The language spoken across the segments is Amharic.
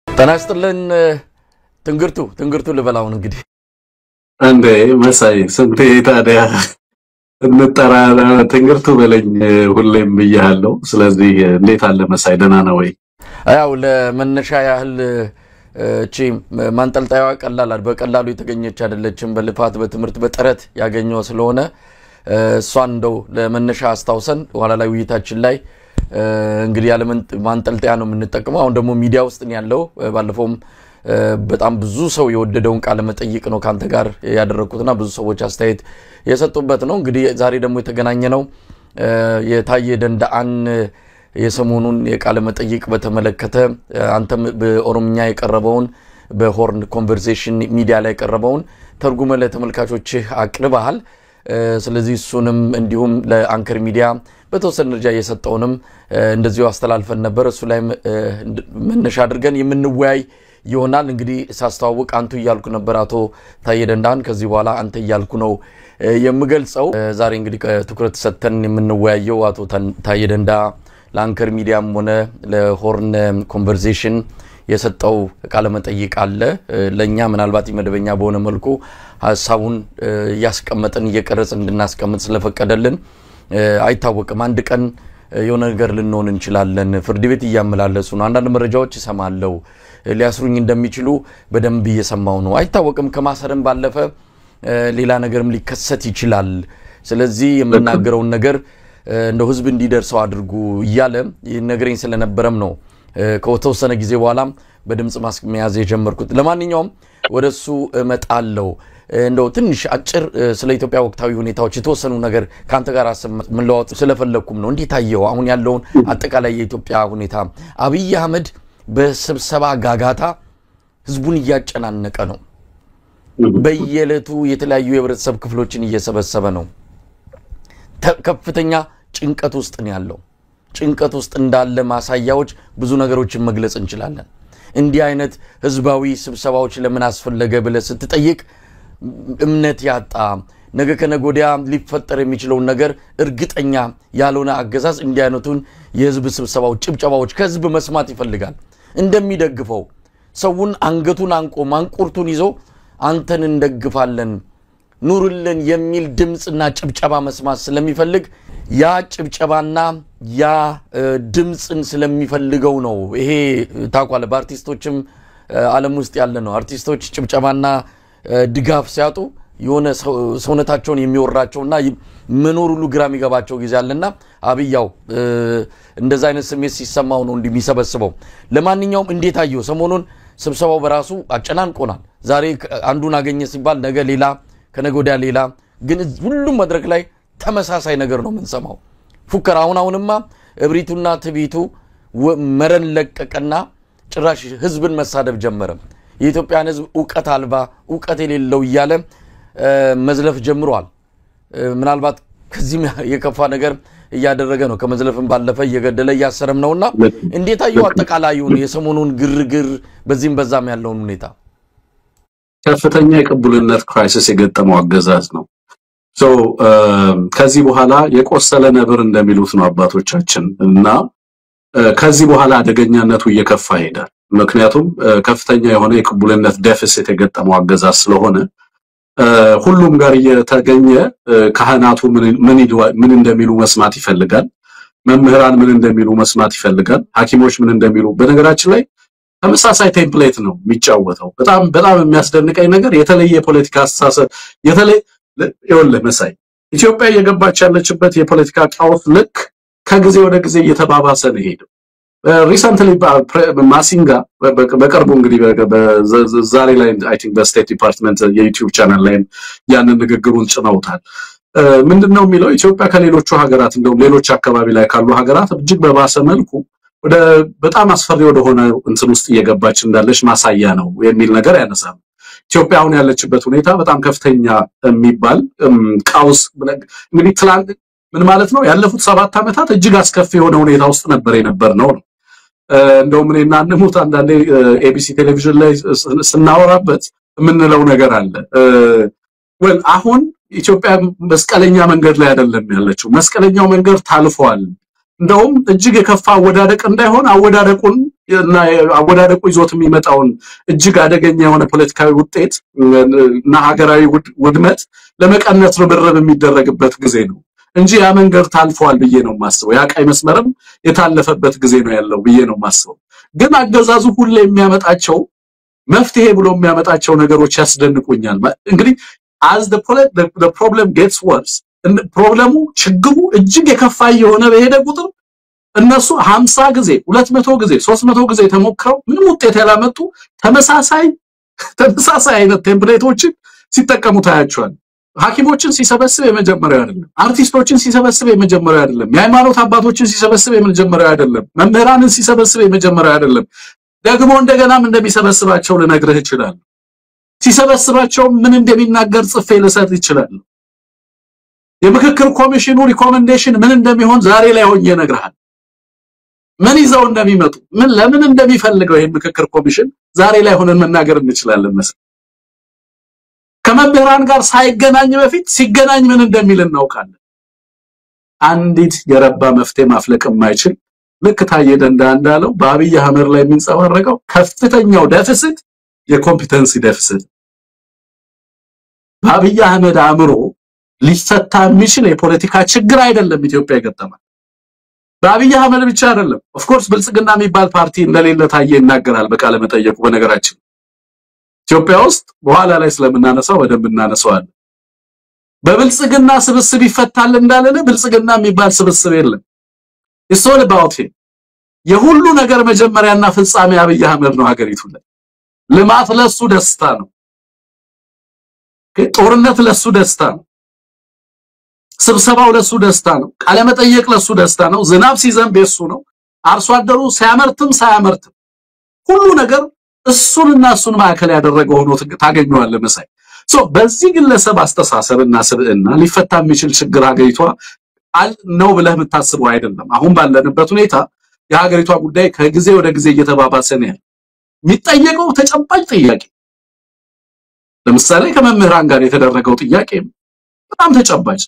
ተናስተልን ትንግርቱ ልበላውን እንግዲህ አንዴ መሳይ ስንቴ ታዲያ እንጠራ ትንግርቱ በለኝ ሁሌም ብያለሁ ስለዚህ እንዴት አለ መሳይ ደህና ነው ወይ ያው ለመነሻ ያህል እቺ ማንጠልጣያዋ በቀላሉ የተገኘች አይደለችም በልፋት በትምርት በጥረት ያገኘው ስለሆነ እሷን እንደው ለመነሻ አስተዋውሰን ኋላ ላይ ውይይታችን ላይ እንግዲህ ያለ ማንጠልጣያ ነው የምንጠቀመው አሁን ደግሞ ሚዲያ ውስጥ ነው ያለው ባለፈውም በጣም ብዙ ሰው የወደደውን ቃለ መጠይቅ ነው ካንተ ጋር ያደረኩትና ብዙ ሰዎች አስተያየት የሰጡበት ነው እንግዲህ ዛሬ ደግሞ የተገናኘ ነው የታየ ደንዳአን የሰሞኑን የቃለ መጠይቅ በተመለከተ አንተም በኦሮምኛ የቀረበውን በሆርን ኮንቨርሴሽን ሚዲያ ላይ የቀረበውን ተርጉመ ለተመልካቾች አቅርበሃል ስለዚህ እሱንም እንዲሁም ለአንከር ሚዲያ በተወሰነ ደረጃ የሰጠውንም እንደዚሁ አስተላልፈን ነበር እሱ ላይ መነሻ አድርገን የምንወያይ ይሆናል እንግዲህ ሳስተዋውቅ አንቱ ይያልኩ ነበር አቶ ታየ ደንዳን ከዚህ በኋላ አንተ ይያልኩ ነው የምገልጸው ዛሬ እንግዲህ ትኩረት ሰጥተን የምንወያየው አቶ ታየ ደንዳ ለአንከር ሚዲያም ሆነ ለሆርን ኮንቨርሴሽን የሰጠው ቃለ መጠይቅ አለ ለኛ ምናልባት መደበኛ በሆነ መልኩ ሐሳቡን ያስቀመጠን እየቀረጽ እንድናስቀምጥ ስለፈቀደልን አይታወቅም አንድ ቀን የሆነ ነገር ልንሆን እንችላለን ፍርድ ቤት ያመላለሱ ነው አንዳንድ መረጃዎች ይሰማለው ሊያስሩኝ እንደሚችሉ በደንብ እየሰማው ነው አይታወቅም ከማሰርም ባለፈ ሌላ ነገርም ሊከሰት ይችላል ስለዚህ የምናገረው ነገር እንደው ህዝብ እንዲደርሰው አድርጉ ይያለ ይነገረኝ ስለነበረም ነው ከወተወሰነ ጊዜ በኋላም በድምጽ ማስመያዝ የጀመርኩት ለማንኛውም ወደሱ እመጣለው እንደው ትንሽ አጭር ስለ ኢትዮጵያ ወቅታዊ ሁኔታዎች የተወሰኑ ነገር ካንተ ጋር መለዋወጥ ስለፈለኩም ነው እንዴት ታየው አሁን ያለውን አጠቃላይ የኢትዮጵያ ሁኔታ አብይ አህመድ በስብሰባ ጋጋታ ህዝቡን ያጨናነቀ ነው በየለቱ የተለያዩ የህብረተሰብ ክፍሎችን እየሰበሰበ ነው ከፍተኛ ጭንቀት ውስጥ ነው ያለው ጭንቀት ውስጥ እንዳለ ማሳያዎች ብዙ ነገሮችን መግለጽ እንችላለን እንዲህ አይነት ህዝባዊ ስብሰባዎች ለምን አስፈለገ ብለ ስትጠይቅ እምነት ያጣ ነገ ከነጎዲያ ሊፈጠር የሚችለው ነገር እርግጠኛ ያልሆነ አገዛዝ እንዲህ አይነቱን የህዝብ ስብሰባዎች ጭብጨባዎች ከህዝብ መስማት ይፈልጋል እንደሚደግፈው ሰውን አንገቱን አንቆ ማንቁርቱን ይዞ አንተን እንደግፋለን ኑርልን የሚል ድምጽና ጭብጨባ መስማት ስለሚፈልግ ያ ጭብጨባና ያ ድምጽን ስለሚፈልገው ነው ይሄ ታቋለ በአርቲስቶችም ዓለም ውስጥ ያለ ነው አርቲስቶች ጭብጨባና ድጋፍ ሲያጡ የሆነ ሰውነታቸውን የሚወራቸውና መኖር ሁሉ ግራም ይገባቸው ጊዜ አለና አብያው እንደዛ አይነት ስሜት ሲሰማው ነው እንደሚሰበስበው ለማንኛውም እንዴት አየው ሰሞኑን ስብሰባው በራሱ አጨናንቆናል ዛሬ አንዱን አገኘ ሲባል ነገ ሌላ ከነጎዲያ ሌላ ግን ሁሉም መድረክ ላይ ተመሳሳይ ነገር ነው ምንሰማው ፉከራ አሁንማ እብሪቱና ትቢቱ መረን ለቀቀና ጭራሽ ህዝብን መሳደብ ጀመረ የኢትዮጵያን ህዝብ ዕውቀት አልባ ዕውቀት የሌለው ይያለ መዝለፍ ጀምሯል ምናልባት ከዚህም የከፋ ነገር ያደረገ ነው ከመዝለፍም ባለፈ እየገደለ ያሰረም ነውና እንዴት አየው አጠቃላዩን የሰሞኑን ግርግር በዚህም በዛም ያለውን ሁኔታ ከፍተኛ የቅቡልነት ክራይሲስ የገጠመው አገዛዝ ነው ከዚህ በኋላ የቆሰለ ነብር እንደሚሉት ነው አባቶቻችን እና ከዚህ በኋላ አደገኛነቱ እየከፋ ይሄዳል ምክንያቱም ከፍተኛ የሆነ የቅቡልነት ዴፊሲት የገጠመው አገዛዝ ስለሆነ ሁሉም ጋር እየተገኘ ካህናቱ ምን እንደሚሉ መስማት ይፈልጋል መምህራን ምን እንደሚሉ መስማት ይፈልጋል ሐኪሞች ምን እንደሚሉ በነገራችን ላይ ተመሳሳይ ቴምፕሌት ነው የሚጫወተው በጣም የሚያስደንቀኝ ነገር የተለየ ፖለቲካ አስተሳሰብ ይኸውልህ መሳይ ኢትዮጵያ የገባች ያለችበት የፖለቲካ ቀውስ ልክ ከጊዜ ወደ ጊዜ እየተባባሰ ነው ሄደው ሪሰንትሊ ማሲንጋ በቅርቡ እንግዲህ ዛሬ ላይ አይ ቲንክ በስቴት ዲፓርትመንት የዩቲዩብ ቻናል ላይ ያንን ንግግሩን ጭነውታል ምንድነው የሚለው ኢትዮጵያ ከሌሎቹ ሀገራት እንደውም ሌሎች አካባቢ ላይ ካሉ ሀገራት እጅግ በባሰ መልኩ ወደ በጣም አስፈሪ ወደ ሆነ እንትን ውስጥ እየገባች እንዳለች ማሳያ ነው የሚል ነገር ያነሳል ኢትዮጵያ አሁን ያለችበት ሁኔታ በጣም ከፍተኛ የሚባል ቀውስ እንግዲህ ትላንት ምን ማለት ነው ያለፉት 7 አመታት እጅግ አስከፊ የሆነ ሁኔታ ውስጥ ነበር ነው እንደውም እኔና አንሙት አንዳንዴ ኤቢሲ ቴሌቪዥን ላይ ስናወራበት ምንለው ነገር አለ አሁን ኢትዮጵያ መስቀለኛ መንገድ ላይ አይደለም ያለችው መስቀለኛው መንገድ ታልፏል እንደውም እጅግ የከፋ አወዳደቅ እንዳይሆን አወዳደቁ ይዞት የሚመጣውን እጅግ አደገኛ የሆነ ፖለቲካዊ ውጤት እና ሀገራዊ ውድመት ለመቀነስ ርብርብ የሚደረግበት ጊዜ ነው እንጂ ያ መንገድ ታልፏል ብዬ ነው ማስበው ያ ቀይ መስመርም የታለፈበት ጊዜ ነው ያለው ብዬ ነው ማስበው ግን አገዛዙ ሁሉ የሚያመጣቸው መፍትሄ ብሎ የሚያመጣቸው ነገሮች ያስደንቁኛል እንግዲህ as the problem gets worse ፕሮብለሙ ችግሩ እጅግ የከፋ የሆነ በሄደ ቁጥር እነሱ 50 ጊዜ 200 ጊዜ 300 ጊዜ ተሞክረው ምንም ውጤት ያላመጡ ተመሳሳይ አይነት ቴምፕሌቶችን ሲጠቀሙ ታያቸዋል ሐኪሞችን ሲሰበስብ የመጀመሪያው አይደለም አርቲስቶችን ሲሰበስብ የመጀመሪያው አይደለም የሃይማኖት አባቶችን ሲሰበስብ የመጀመሪያው አይደለም መምህራንን ሲሰበስብ የመጀመሪያው አይደለም ደግሞ እንደገናም እንደሚሰበስባቸው ልነግርህ ይችላል ሲሰበስባቸው ምን እንደሚናገር ጽፌ ልሰጥ ይችላል የምክክር ኮሚሽኑ ሪኮመንዴሽን ምን እንደሚሆን ዛሬ ላይ ሆኜ እነግርሃለሁ ምን ይዘው እንደሚመጡ ምን ለምን እንደሚፈልገው ይሄን ምክክር ኮሚሽን ዛሬ ላይ ሆነን መናገር እንችላለን መሰለኝ ከመምህራን ጋር ሳይገናኝ በፊት ሲገናኝ ምን እንደሚል እናውቃለን አንዲት የረባ መፍትሄ ማፍለቅ የማይችል ልክ ታየ ደንዳ እንዳለው በአብይ አህመድ ላይ የሚንጸባረቀው ከፍተኛው ዴፊሲት የኮምፒተንሲ ዴፊሲት በአብይ አህመድ አእምሮ ሊፈታ የሚችል የፖለቲካ ችግር አይደለም ኢትዮጵያ የገጠማት በአብይ አህመድ ብቻ አይደለም ኦፍ ኮርስ ብልጽግና የሚባል ፓርቲ እንደሌለ ታየ ይናገራል በቃለ መጠየቁ በነገራችን ኢትዮጵያ ውስጥ በኋላ ላይ ስለምናነሳው በደንብ እናነሳዋለን በብልጽግና ስብስብ ይፈታል እንዳለነ ብልጽግና የሚባል ስብስብ የለም it's all about him የሁሉ ነገር መጀመሪያና ፍጻሜ አብይ አህመድ ነው ሀገሪቱ ላይ ልማት ለሱ ደስታ ነው ጦርነት ለሱ ደስታ ነው ስብሰባው ለሱ ደስታ ነው ቃለ መጠየቅ ለሱ ደስታ ነው ዝናብ ሲዘንብ የሱ ነው አርሶ አደሩ ሲያመርትም ሳያመርትም ሁሉ ነገር እሱንና እሱን ማዕከል ያደረገው ሆኖ ታገኘዋለህ መሳይ በዚህ ግለሰብ አስተሳሰብና ስብዕና ሊፈታ የሚችል ችግር ሀገሪቷ ነው ብለህ የምታስበው አይደለም አሁን ባለንበት ሁኔታ የሀገሪቷ ጉዳይ ከጊዜ ወደ ጊዜ እየተባባሰ ነው የሚጠየቀው ተጨባጭ ጥያቄ ለምሳሌ ከመምህራን ጋር የተደረገው ጥያቄ በጣም ተጨባጭ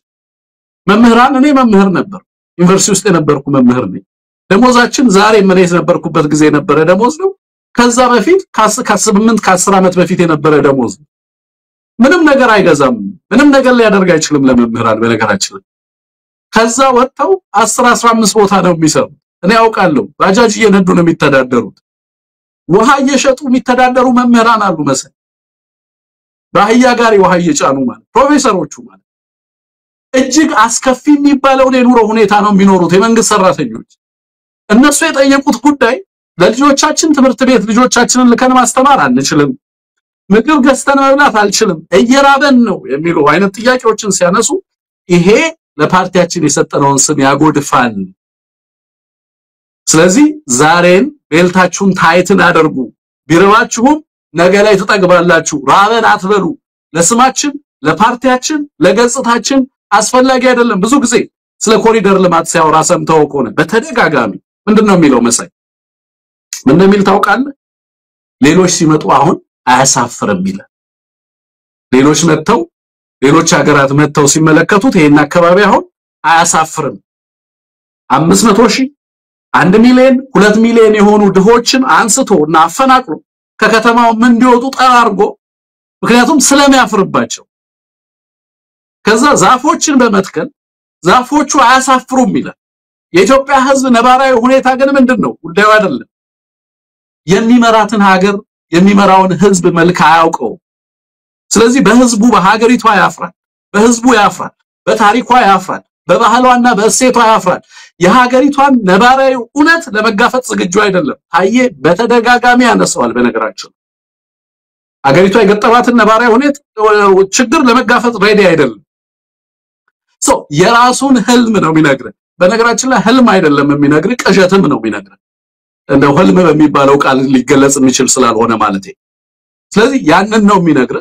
መምህራን እኔ መምህር ነበር ዩኒቨርሲቲ ውስጥ የነበርኩ መምህር ነኝ ደሞዛችን ዛሬ ምን የነበርኩበት ጊዜ ነበረ ደሞዝ ነው ከዛ በፊት ከ8 ዓመት በፊት የነበረ ደሞዝ ምንም ነገር አይገዛም ምንም ነገር ሊያደርግ አይችልም ለመምህራን በነገራችን ከዛ ወጣው 10-15 ቦታ ነው የሚሰሩ እኔ አውቃለሁ ባጃጅ እየነዱ ነው የሚተዳደሩት ውሃ እየሸጡ የሚተዳደሩ መምህራን አሉ መሰል በአህያ ጋር ውሃ እየጫኑ ማለት ፕሮፌሰሮቹ ማለት እጅግ አስከፊ የሚባለው የኑሮ ሁኔታ ነው የሚኖሩት የመንግስት ሰራተኞች እነሱ የጠየቁት ጉዳይ ለልጆቻችን ትምህርት ቤት ልጆቻችንን ልከን ማስተማር አንችልም ምግብ ገዝተን መብላት አልችልም እየራበን ነው የሚሉ አይነት ጥያቄዎችን ሲያነሱ ይሄ ለፓርቲያችን የሰጠነውን ስም ያጎድፋል ስለዚህ ዛሬን ቤልታችሁን ታይትን አድርጉ ቢርባችሁም ነገ ላይ ተጠግባላችሁ ራበን አትበሉ ለስማችን ለፓርቲያችን ለገጽታችን አስፈላጊ አይደለም ብዙ ጊዜ ስለ ኮሪደር ልማት ሲያወራ ሰምተው ከሆነ በተደጋጋሚ ምንድነው የሚለው መሳይ ምን እንደሚል ታውቃለህ ሌሎች ሲመጡ አሁን አያሳፍርም ይላል ሌሎች ሀገራት መተው ሲመለከቱት ይሄን አካባቢ አሁን አያሳፍርም 500,000 1 ሚሊዮን 2 ሚሊዮን የሆኑ ድሆችን አንስቶና አፈናቅሎ ከከተማው ምን እንዲወጡ ጠራርጎ ምክንያቱም ስለሚያፍርባቸው ከዛ ዛፎችን በመትከል ዛፎቹ አያሳፍሩም ይላል የኢትዮጵያ ህዝብ ነባራዊ ሁኔታ ግን ምንድነው ጉዳዩ አይደለም የሚመራትን ሀገር የሚመራውን ህዝብ መልክ አያውቀው ስለዚህ በህዝቡ በሀገሪቷ ያፍራል በህዝቡ ያፍራል በታሪኳ ያፍራል በባህሏና በእሴቷ ያፍራል የሀገሪቷን ነባራዊ እውነት ለመጋፈጥ ዝግጁ አይደለም ታየ በተደጋጋሚ ያነሳዋል በነገራችን ሀገሪቷ የገጠማትን ነባራዊ ሁኔታ ችግር ለመጋፈጥ ሬዲ አይደለም የራሱን ህልም ነው የሚነግር በነገራችን ላይ ህልም አይደለም የሚነግር ቅዠትም ነው የሚነግር እንደው ህልም በሚባለው ቃል ሊገለጽ የሚችል ስላልሆነ ማለት ነው ስለዚህ ያንን ነው የሚነግር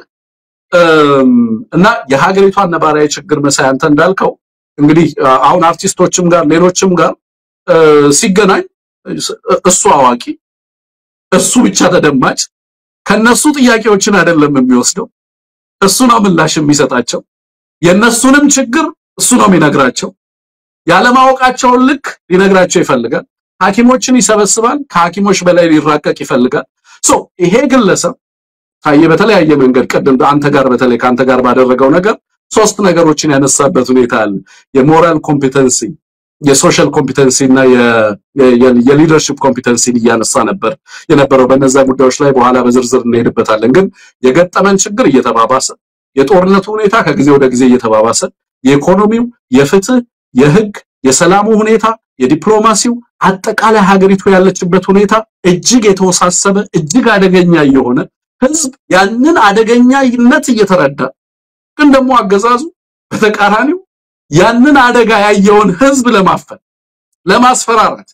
እና የሀገሪቷን ነባራዊ ችግር መሳይ አንተ እንዳልከው እንግዲህ አሁን አርቲስቶችም ጋር ሌሎችም ጋር ሲገናኝ እሱ አዋቂ እሱ ብቻ ተደማጭ ከነሱ ጥያቄዎችን አይደለም የሚወስደው እሱ ነው ምላሽ የሚሰጣቸው የነሱንም ችግር እሱ ነው የሚነግራቸው ያለማወቃቸውን ልክ ሊነግራቸው ይፈልጋል ሐኪሞችን ይሰበስባል ከሐኪሞች በላይ ሊራቀቅ ይፈልጋል ይሄ ግለሰብ ታየ በተለያየ መንገድ ቀደም አንተ ጋር በተለይ ካንተ ጋር ባደረገው ነገር ሶስት ነገሮችን ያነሳበት ሁኔታ አለ የሞራል ኮምፒተንሲ የሶሻል ኮምፒተንሲ እና የሊደርሺፕ ኮምፒተንሲ ያነሳ ነበር የነበረው በእነዛ ጉዳዮች ላይ በኋላ በዝርዝር እንሄድበታለን ግን የገጠመን ችግር እየተባባሰ የጦርነቱ ሁኔታ ከጊዜ ወደ ጊዜ እየተባባሰ የኢኮኖሚው የፍትህ የህግ የሰላሙ ሁኔታ የዲፕሎማሲው አጠቃላይ ሀገሪቱ ያለችበት ሁኔታ እጅግ የተወሳሰበ እጅግ አደገኛ የሆነ ህዝብ ያንን አደገኛነት እየተረዳ ግን ደግሞ አገዛዙ በተቃራኒው ያንን አደጋ ያየውን ህዝብ ለማፈን ለማስፈራራት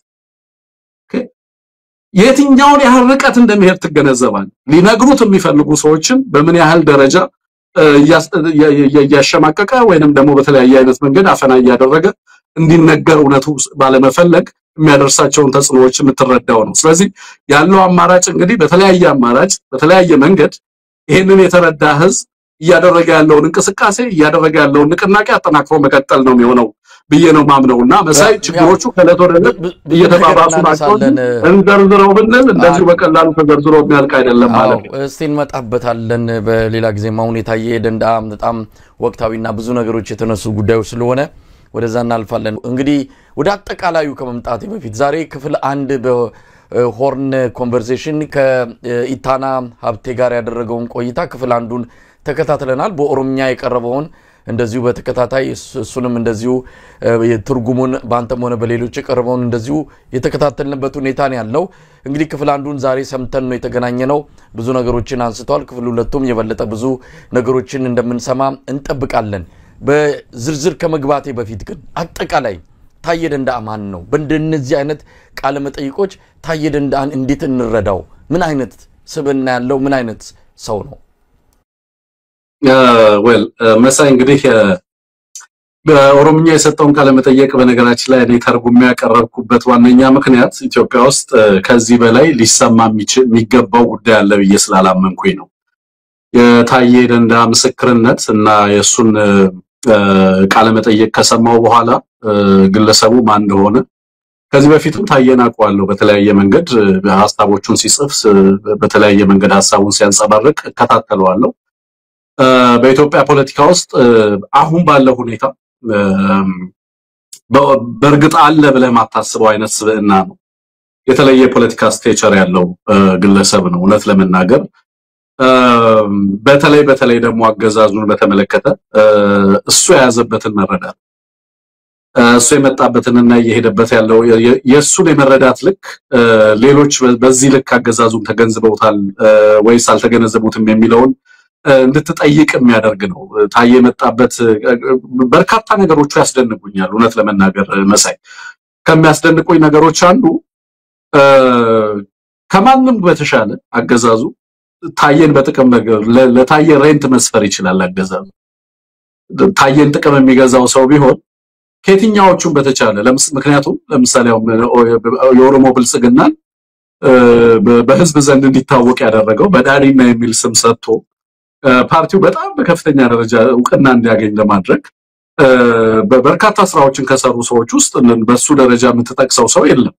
የትኛውን ያህል ርቀት እንደሚሄድ ተገነዘባል ሊነግሩት የሚፈልጉ ሰዎችን በምን ያህል ደረጃ ያሸማቀቀ ወይንም ደግሞ በተለያየ አይነት መንገድ አፈና ያደረገ እንዲነገር እውነቱ ባለመፈለግ የሚያደርሳቸውን ተጽዕኖዎች የምትረዳው ነው ስለዚህ ያለው አማራጭ እንግዲህ በተለያየ አማራጭ በተለያየ መንገድ ይሄንን የተረዳ ህዝብ ያደረገ ያለውን እንቅስቃሴ ያደረገ ያለውን ንቅናቄ አጠናክሮ መቀጠል ነው የሚሆነው ብዬ ነው ማምነውና መሳይ ችግሮቹ ከለተወረደ እየተባባሱ ናቸው እንደርዝረው ብንል እንደዚህ በቀላሉ ተዘርዝሮ የሚያልቅ አይደለም ማለት ነው እስቲ እንመጣበታለን በሌላ ጊዜ ሁኔታ የደንዳ በጣም ወቅታዊና ብዙ ነገሮች የተነሱ ጉዳዮች ስለሆነ ወደዛ እናልፋለን እንግዲህ ወደ አጠቃላዩ ከመምጣት በፊት ዛሬ ክፍል 1 በሆርን ኮንቨርሴሽን ከኢታና ሀብቴ ጋር ያደረገውን ቆይታ ክፍል 1ን ተከታትለናል በኦሮምኛ የቀረበውን እንደዚሁ በተከታታይ እሱንም እንደዚሁ የትርጉሙን ባንተም ሆነ በሌሎች የቀረበውን እንደዚሁ የተከታተልንበት ሁኔታ ነው ያለው እንግዲህ ክፍል 1ን ዛሬ ሰምተን ነው የተገናኘነው ብዙ ነገሮችን አንስተዋል ክፍል 2ቱም የበለጠ ብዙ ነገሮችን እንደምንሰማ እንጠብቃለን በዝርዝር ከመግባቴ በፊት ግን አጠቃላይ ታየ ደንዳ ማን ነው በእንደነዚህ አይነት ቃለ መጠይቆች ታየ ደንዳን እንዴት እንረዳው ምን አይነት ስብዕና ያለው ምን አይነት ሰው ነው well መሳይ እንግዲህ በኦሮምኛ የሰጠውን ቃለ መጠይቅ በነገራችን ላይ እኔ ተርጉሜ ያቀረብኩበት ዋነኛ ምክንያት ኢትዮጵያ ውስጥ ከዚህ በላይ ሊሰማ የሚገባው ጉዳይ አለ ብዬ ስላላመንኩኝ ነው የታየ ደንዳ ምስክርነት እና የሱን ቃለ መጠይቅ ከሰማው በኋላ ግለሰቡ ማን እንደሆነ ከዚህ በፊትም ታየና አቋለው በተለያየ መንገድ ሐሳቦቹን ሲጽፍ በተለያየ መንገድ ሐሳቡን ሲያንጸባርቅ ከታተለዋለሁ በኢትዮጵያ ፖለቲካ ውስጥ አሁን ባለው ሁኔታ በእርግጥ አለ ብለህ ማታስበው አይነት ስብዕና ነው የተለየ ፖለቲካ ስቴቸር ያለው ግለሰብ ነው እውነት ለመናገር በተለይ ደግሞ አገዛዙን በተመለከተ እሱ ያዘበትን መረዳት እሱ የመጣበትንና እየሄደበት ያለው የሱን የመረዳት ልክ ሌሎች በዚህ ልክ አገዛዙን ተገንዝበውታል ወይስ አልተገነዘቡትም የሚለውን እንድትጠይቅ የሚያደርግ ነው ታየ የመጣበት በርካታ ነገሮች ያስደንቁኛል እውነት ለመናገር መሳይ ከሚያስደንቁኝ ነገሮች አንዱ ከማንም በተሻለ አገዛዙ ታየን በጥቅም ነገር ለታየ ሬንት መስፈር ይችላል አገዛዙ ታየን ጥቅም የሚገዛው ሰው ቢሆን ከየትኛዎቹም በተቻለ ምክንያቱም ለምሳሌ የኦሮሞ ብልጽግና በህዝብ ዘንድ እንዲታወቅ ያደረገው በዳሪና የሚል ስም ሰጥቶ ፓርቲው በጣም በከፍተኛ ደረጃ እውቅና እንዲያገኝ ለማድረግ በበርካታ ስራዎችን ከሰሩ ሰዎች ውስጥ በሱ ደረጃ የምትጠቅሰው ሰው የለም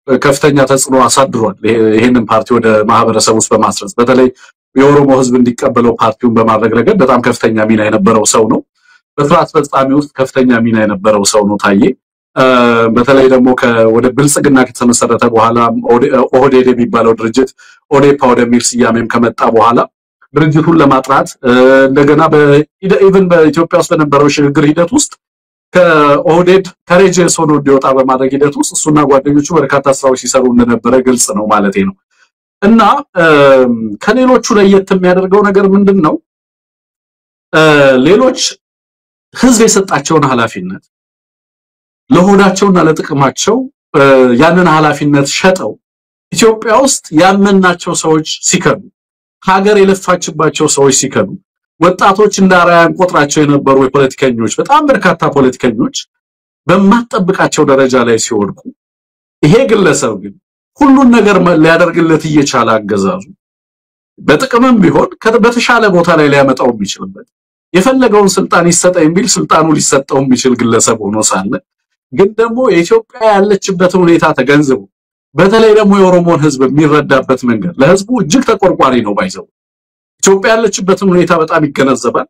ከፍተኛ ተጽዕኖ አሳድሯል ይሄንን ፓርቲ ወደ ማህበረሰብ ውስጥ በማስረጽ በተለይ የኦሮሞ ህዝብ እንዲቀበለው ፓርቲውን በማድረግ ረገድ በጣም ከፍተኛ ሚና የነበረው ሰው ነው በስራ አስፈጻሚ ውስጥ ከፍተኛ ሚና የነበረው ሰው ነው ታየ በተለይ ደግሞ ወደ ብልጽግና ከተመሰረተ በኋላ ኦህዴድ የሚባለው ድርጅት ኦዴፓ ወደሚል ስያሜም ከመጣ በኋላ ድርጅቱን ለማጥራት እንደገና ኢቭን በኢትዮጵያ ውስጥ በነበረው ሽግግር ሂደት ውስጥ ከኦህዴድ ከሬጀስ ሆኖ እንዲወጣ በማድረግ ሂደት ውስጥ እሱና ጓደኞቹ በርካታ ስራዎች ሲሰሩ እንደነበረ ግልጽ ነው ማለት ነው እና ከሌሎቹ ለየት የሚያደርገው ነገር ምንድነው ሌሎች ህዝብ የሰጣቸውን ኃላፊነት ለሆዳቸውና ለጥቅማቸው ያንን ኃላፊነት ሸጠው ኢትዮጵያ ውስጥ ያመናቸው ሰዎች ሲከዱ ሀገር የለፋችባቸው ሰዎች ሲከዱ ወጣቶች እንዳራያን ቆጥራቸው የነበሩ የፖለቲከኞች በጣም በርካታ ፖለቲከኞች በማጠብቃቸው ደረጃ ላይ ሲወድቁ ይሄ ግለሰብ ግን ሁሉን ነገር ሊያደርግለት እየቻለ አገዛዙ በጥቅምም ቢሆን በተሻለ ቦታ ላይ ሊያመጣው የሚችልበት የፈለገውን ስልጣን ይሰጠኝ ቢል ስልጣኑ ሊሰጠው የሚችል ግለሰብ ሆኖ ሳለ ግን ደግሞ የኢትዮጵያ ያለችበት ሁኔታ ተገንዝቦ በተለይ ደግሞ የኦሮሞን ህዝብ የሚረዳበት መንገድ ለህዝቡ እጅግ ተቆርቋሪ ነው ባይዘው ኢትዮጵያ ያለችበትን ሁኔታ በጣም ይገነዘባል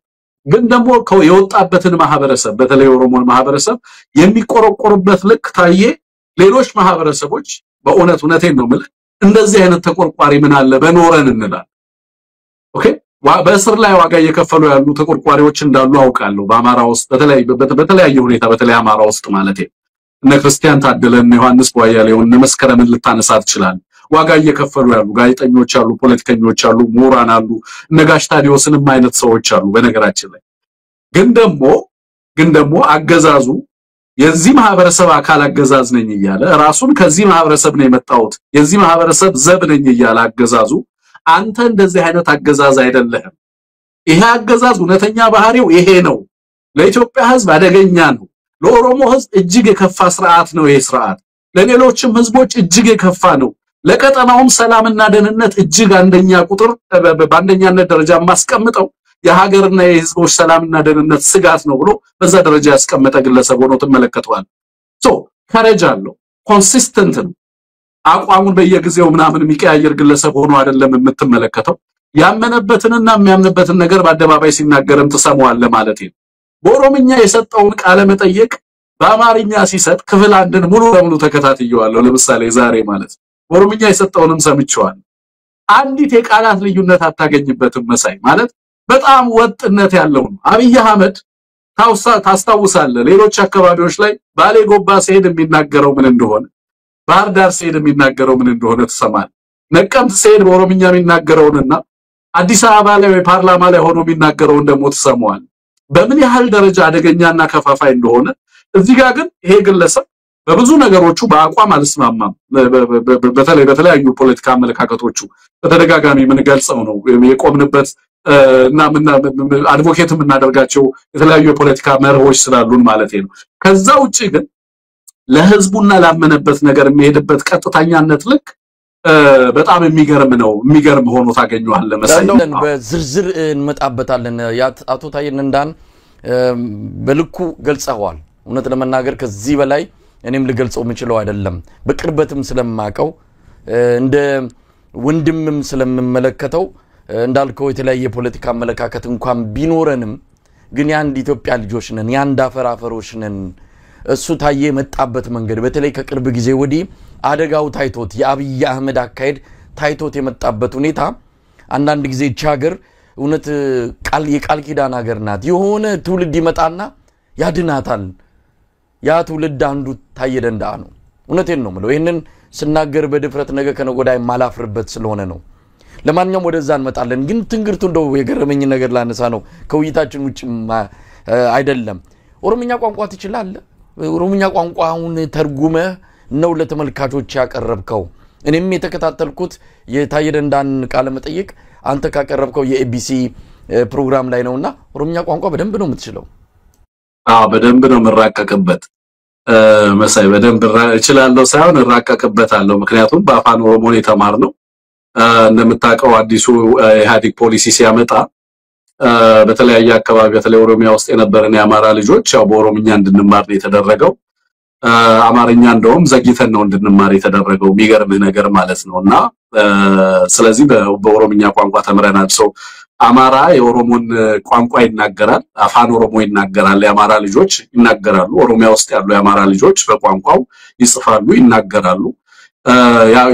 ግን ደግሞ የወጣበትን ማህበረሰብ በተለይ ኦሮሞን ማህበረሰብ የሚቆረቆርበት ልክ ታየ ሌሎች ማህበረሰቦች በእውነቴን ነው ማለት እንደዚህ አይነት ተቆርቋሪ ምን አለ በኖረን እንላለን ኦኬ በእስር ላይ ዋጋ እየከፈሉ ያሉ ተቆርቋሪዎች እንዳሉ አውቃለሁ በአማራ ውስጥ በተለያየ ሁኔታ በተለይ አማራ ውስጥ ማለት ነው እነ ክርስቲያን ታደለን ዮሐንስ ቧያሌው እነ መስከረምን ልታነሳ ትችላል ዋጋ እየከፈሉ ያሉ ጋዜጠኞች አሉ ፖለቲከኞች አሉ ምሁራን አሉ እነ ጋሽ ታዲዮስንም አይነት ሰዎች አሉ በነገራችን ላይ ግን ደግሞ አገዛዙ የዚህ ማህበረሰብ አካል አገዛዝ ነኝ ይያለ ራሱን ከዚህ ማህበረሰብ ነው የመጣሁት የዚህ ማህበረሰብ ዘብ ነኝ ይያለ አገዛዙ አንተ እንደዚህ አይነት አገዛዝ አይደለህም ይሄ አገዛዝ እውነተኛ ባህሪው ይሄ ነው ለኢትዮጵያ ህዝብ አደገኛ ነው ለኦሮሞ ህዝብ እጅግ የከፋ ስርዓት ነው ይሄ ስርዓት ለሌሎችም ህዝቦች እጅግ የከፋ ነው ለቀጠናውም ሰላምና ደህንነት እጅግ አንደኛ ቁጥር በአንደኛነት ደረጃ ማስቀምጠው የሀገርና የህዝቦች ሰላምና ደህንነት ስጋት ነው ብሎ በዛ ደረጃ ያስቀመጠ ግለሰብ ሆኖ ተመለከተዋል ከረጅ አለው ኮንሲስተንት ነው አቋሙን በየጊዜው ምናምን የሚቀያየር ግለሰብ ሆኖ አይደለም የምትመለከተው ያመነበትንና የሚያምንበትን ነገር በአደባባይ ሲናገርም ተሰማዋል ማለት ነው በኦሮምኛ የሰጠውን ቃለ መጠየቅ በአማርኛ ሲሰጥ ክፍል አንድን ሙሉ ለሙሉ ተከታትየዋለሁ ለምሳሌ ዛሬ ማለት በኦሮምኛ የሰጠውንም ሰምቼዋል አንዲት የቃላት ልዩነት አታገኝበትም መሳይ ማለት በጣም ወጥነት ያለው ነው አብይ አህመድ ታስታውሳለህ ሌሎች አካባቢዎች ላይ ባሌ ጎባ ሲሄድ የሚናገረው ምን እንደሆነ ባህር ዳር ሲሄድ የሚናገረው ምን እንደሆነ ተሰማል ነቀምት ሲሄድ በኦሮምኛ የሚናገረውንና አዲስ አበባ ላይ ፓርላማ ላይ ሆኖ የሚናገረውን ደግሞ ተሰማዋል በምን ያህል ደረጃ አደገኛና ከፋፋይ እንደሆነ እዚህ ጋር ግን ይሄ ግለሰብ በብዙ ነገሮቹ በአቋም አልስማማም በተለያዩ ፖለቲካ አመለካከቶቹ በተደጋጋሚ ምን ገልጸው ነው የቆምንበት እና ምን አድቮኬት የምናደርጋቸው የተለያዩ የፖለቲካ መርሆች ስላሉን ማለት ነው ከዛ ውጪ ግን ለህዝቡና ላመነበት ነገር የሚሄድበት ቀጥታኛነት ልክ በጣም የሚገርም ሆኖ ታገኘዋለህ መሰለኝ በዝርዝር እንመጣበታለን አቶ ታዬን እንዳን በልኩ ገልጸዋል እውነት ለመናገር ከዚህ በላይ እኔም ልገልጸው የምችለው አይደለም በቅርበትም ስለማቀው እንደ ወንድምም ስለምመለከተው እንዳልከው የተለያየ ፖለቲካ አመለካከት እንኳን ቢኖረንም ግን ያንድ ኢትዮጵያ ልጆች ነን ያንድ አፈራፈሮች ነን እሱ ታዬ መጣበት መንገድ በተለይ ከቅርብ ጊዜ ወዲህ አደጋው ታይቶት የአብይ አህመድ አካሄድ ታይቶት የመጣበት ሁኔታ አንዳንድ ጊዜ ቻገር እውነት የቃል ኪዳን ሀገር ናት የሆነ ትውልድ ይመጣና ያድናታል ያ ትውልድ አንዱ ታዬ ደንዳ ነው እውነቴን ነው ማለት ይሄንን ስናገር በድፍረት ነገ ከነጎዳይ ማላፍርበት ስለሆነ ነው ለማንኛውም ወደዛ እንመጣለን ግን ትንግርቱ እንደው የገረመኝ ነገር ላነሳ ነው ከውይይታችን ውጭ አይደለም ኦሮምኛ ቋንቋ ትችላለህ ኦሮምኛ ቋንቋውን ተርጉመ ነው ለተመልካቾች ያቀርብከው እኔም የተከታተልኩት የታዬ ደንዳን ቃለ መጠይቅ አንተ ካቀረብከው የኤቢሲ ፕሮግራም ላይ ነውና ኦሮምኛ ቋንቋ በደንብ ነው የምትችለው በደንብ ነው መራቀቅበት መሳይ በደንብ እችላለሁ ሳይሆን እራቀቅበታለሁ ምክንያቱም በአፋን ኦሮሞ ነው የተማርነው እንደምታውቀው አዲሱ ኢህአዲግ ፖሊሲ ሲያመጣ በተለያየ አካባቢ በተለይ ኦሮሚያ ውስጥ የነበረን የአማራ ልጆች ያው በኦሮምኛ እንድንማር ነው የተደረገው አማርኛ እንደውም ዘግይተን ነው እንድንማር የተደረገው የሚገርም ነገር ማለት ነውና ስለዚህ በኦሮምኛ ቋንቋ ተምረናል ሰው አማራ የኦሮሞን ቋንቋ ይናገራል አፋን ኦሮሞ ይናገራል የአማራ ልጆች ይናገራሉ ኦሮሚያ ውስጥ ያሉ የአማራ ልጆች በቋንቋው ይጽፋሉ ይናገራሉ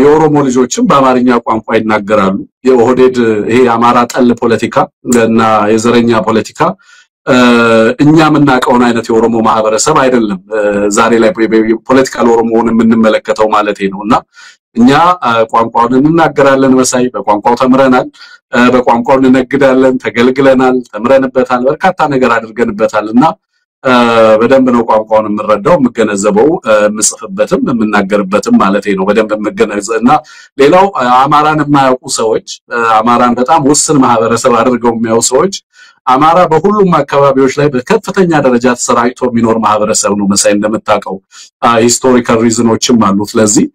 የኦሮሞ ልጆችም በአማርኛ ቋንቋ ይናገራሉ የኦህዴድ ይሄ አማራ ጠል ፖለቲካ እና የዘረኛ ፖለቲካ እኛም እናቀውን አይነት የኦሮሞ ማህበረሰብ አይደለም ዛሬ ላይ ፖለቲካል ኦሮሞውን የምንመለከተው ማለት ነውና እኛ ቋንቋውን እንናገራለን መሳይ በቋንቋው ተምረናል በቋንቋው እንነግዳለን ተገልግለናል ተምረንበታል በርካታ ነገር አድርገንበታልና በደንብ ነው ቋንቋውን የምንረዳው የምገነዘበው የምጽፍበትም የምናገርበትም ማለት ነው በደንብ የምገነዘብና ሌላው አማራን የማያውቁ ሰዎች አማራን በጣም ውስን ማህበረሰብ አድርገው የሚያዩ ሰዎች አማራ በሁሉም አካባቢዎች ላይ በከፍተኛ ደረጃ ተሰራጭቶ የሚኖር ማህበረሰብ ነው መሳይ እንደምታውቀው ሂስቶሪካል ሪዝኖችም አሉት ለዚህ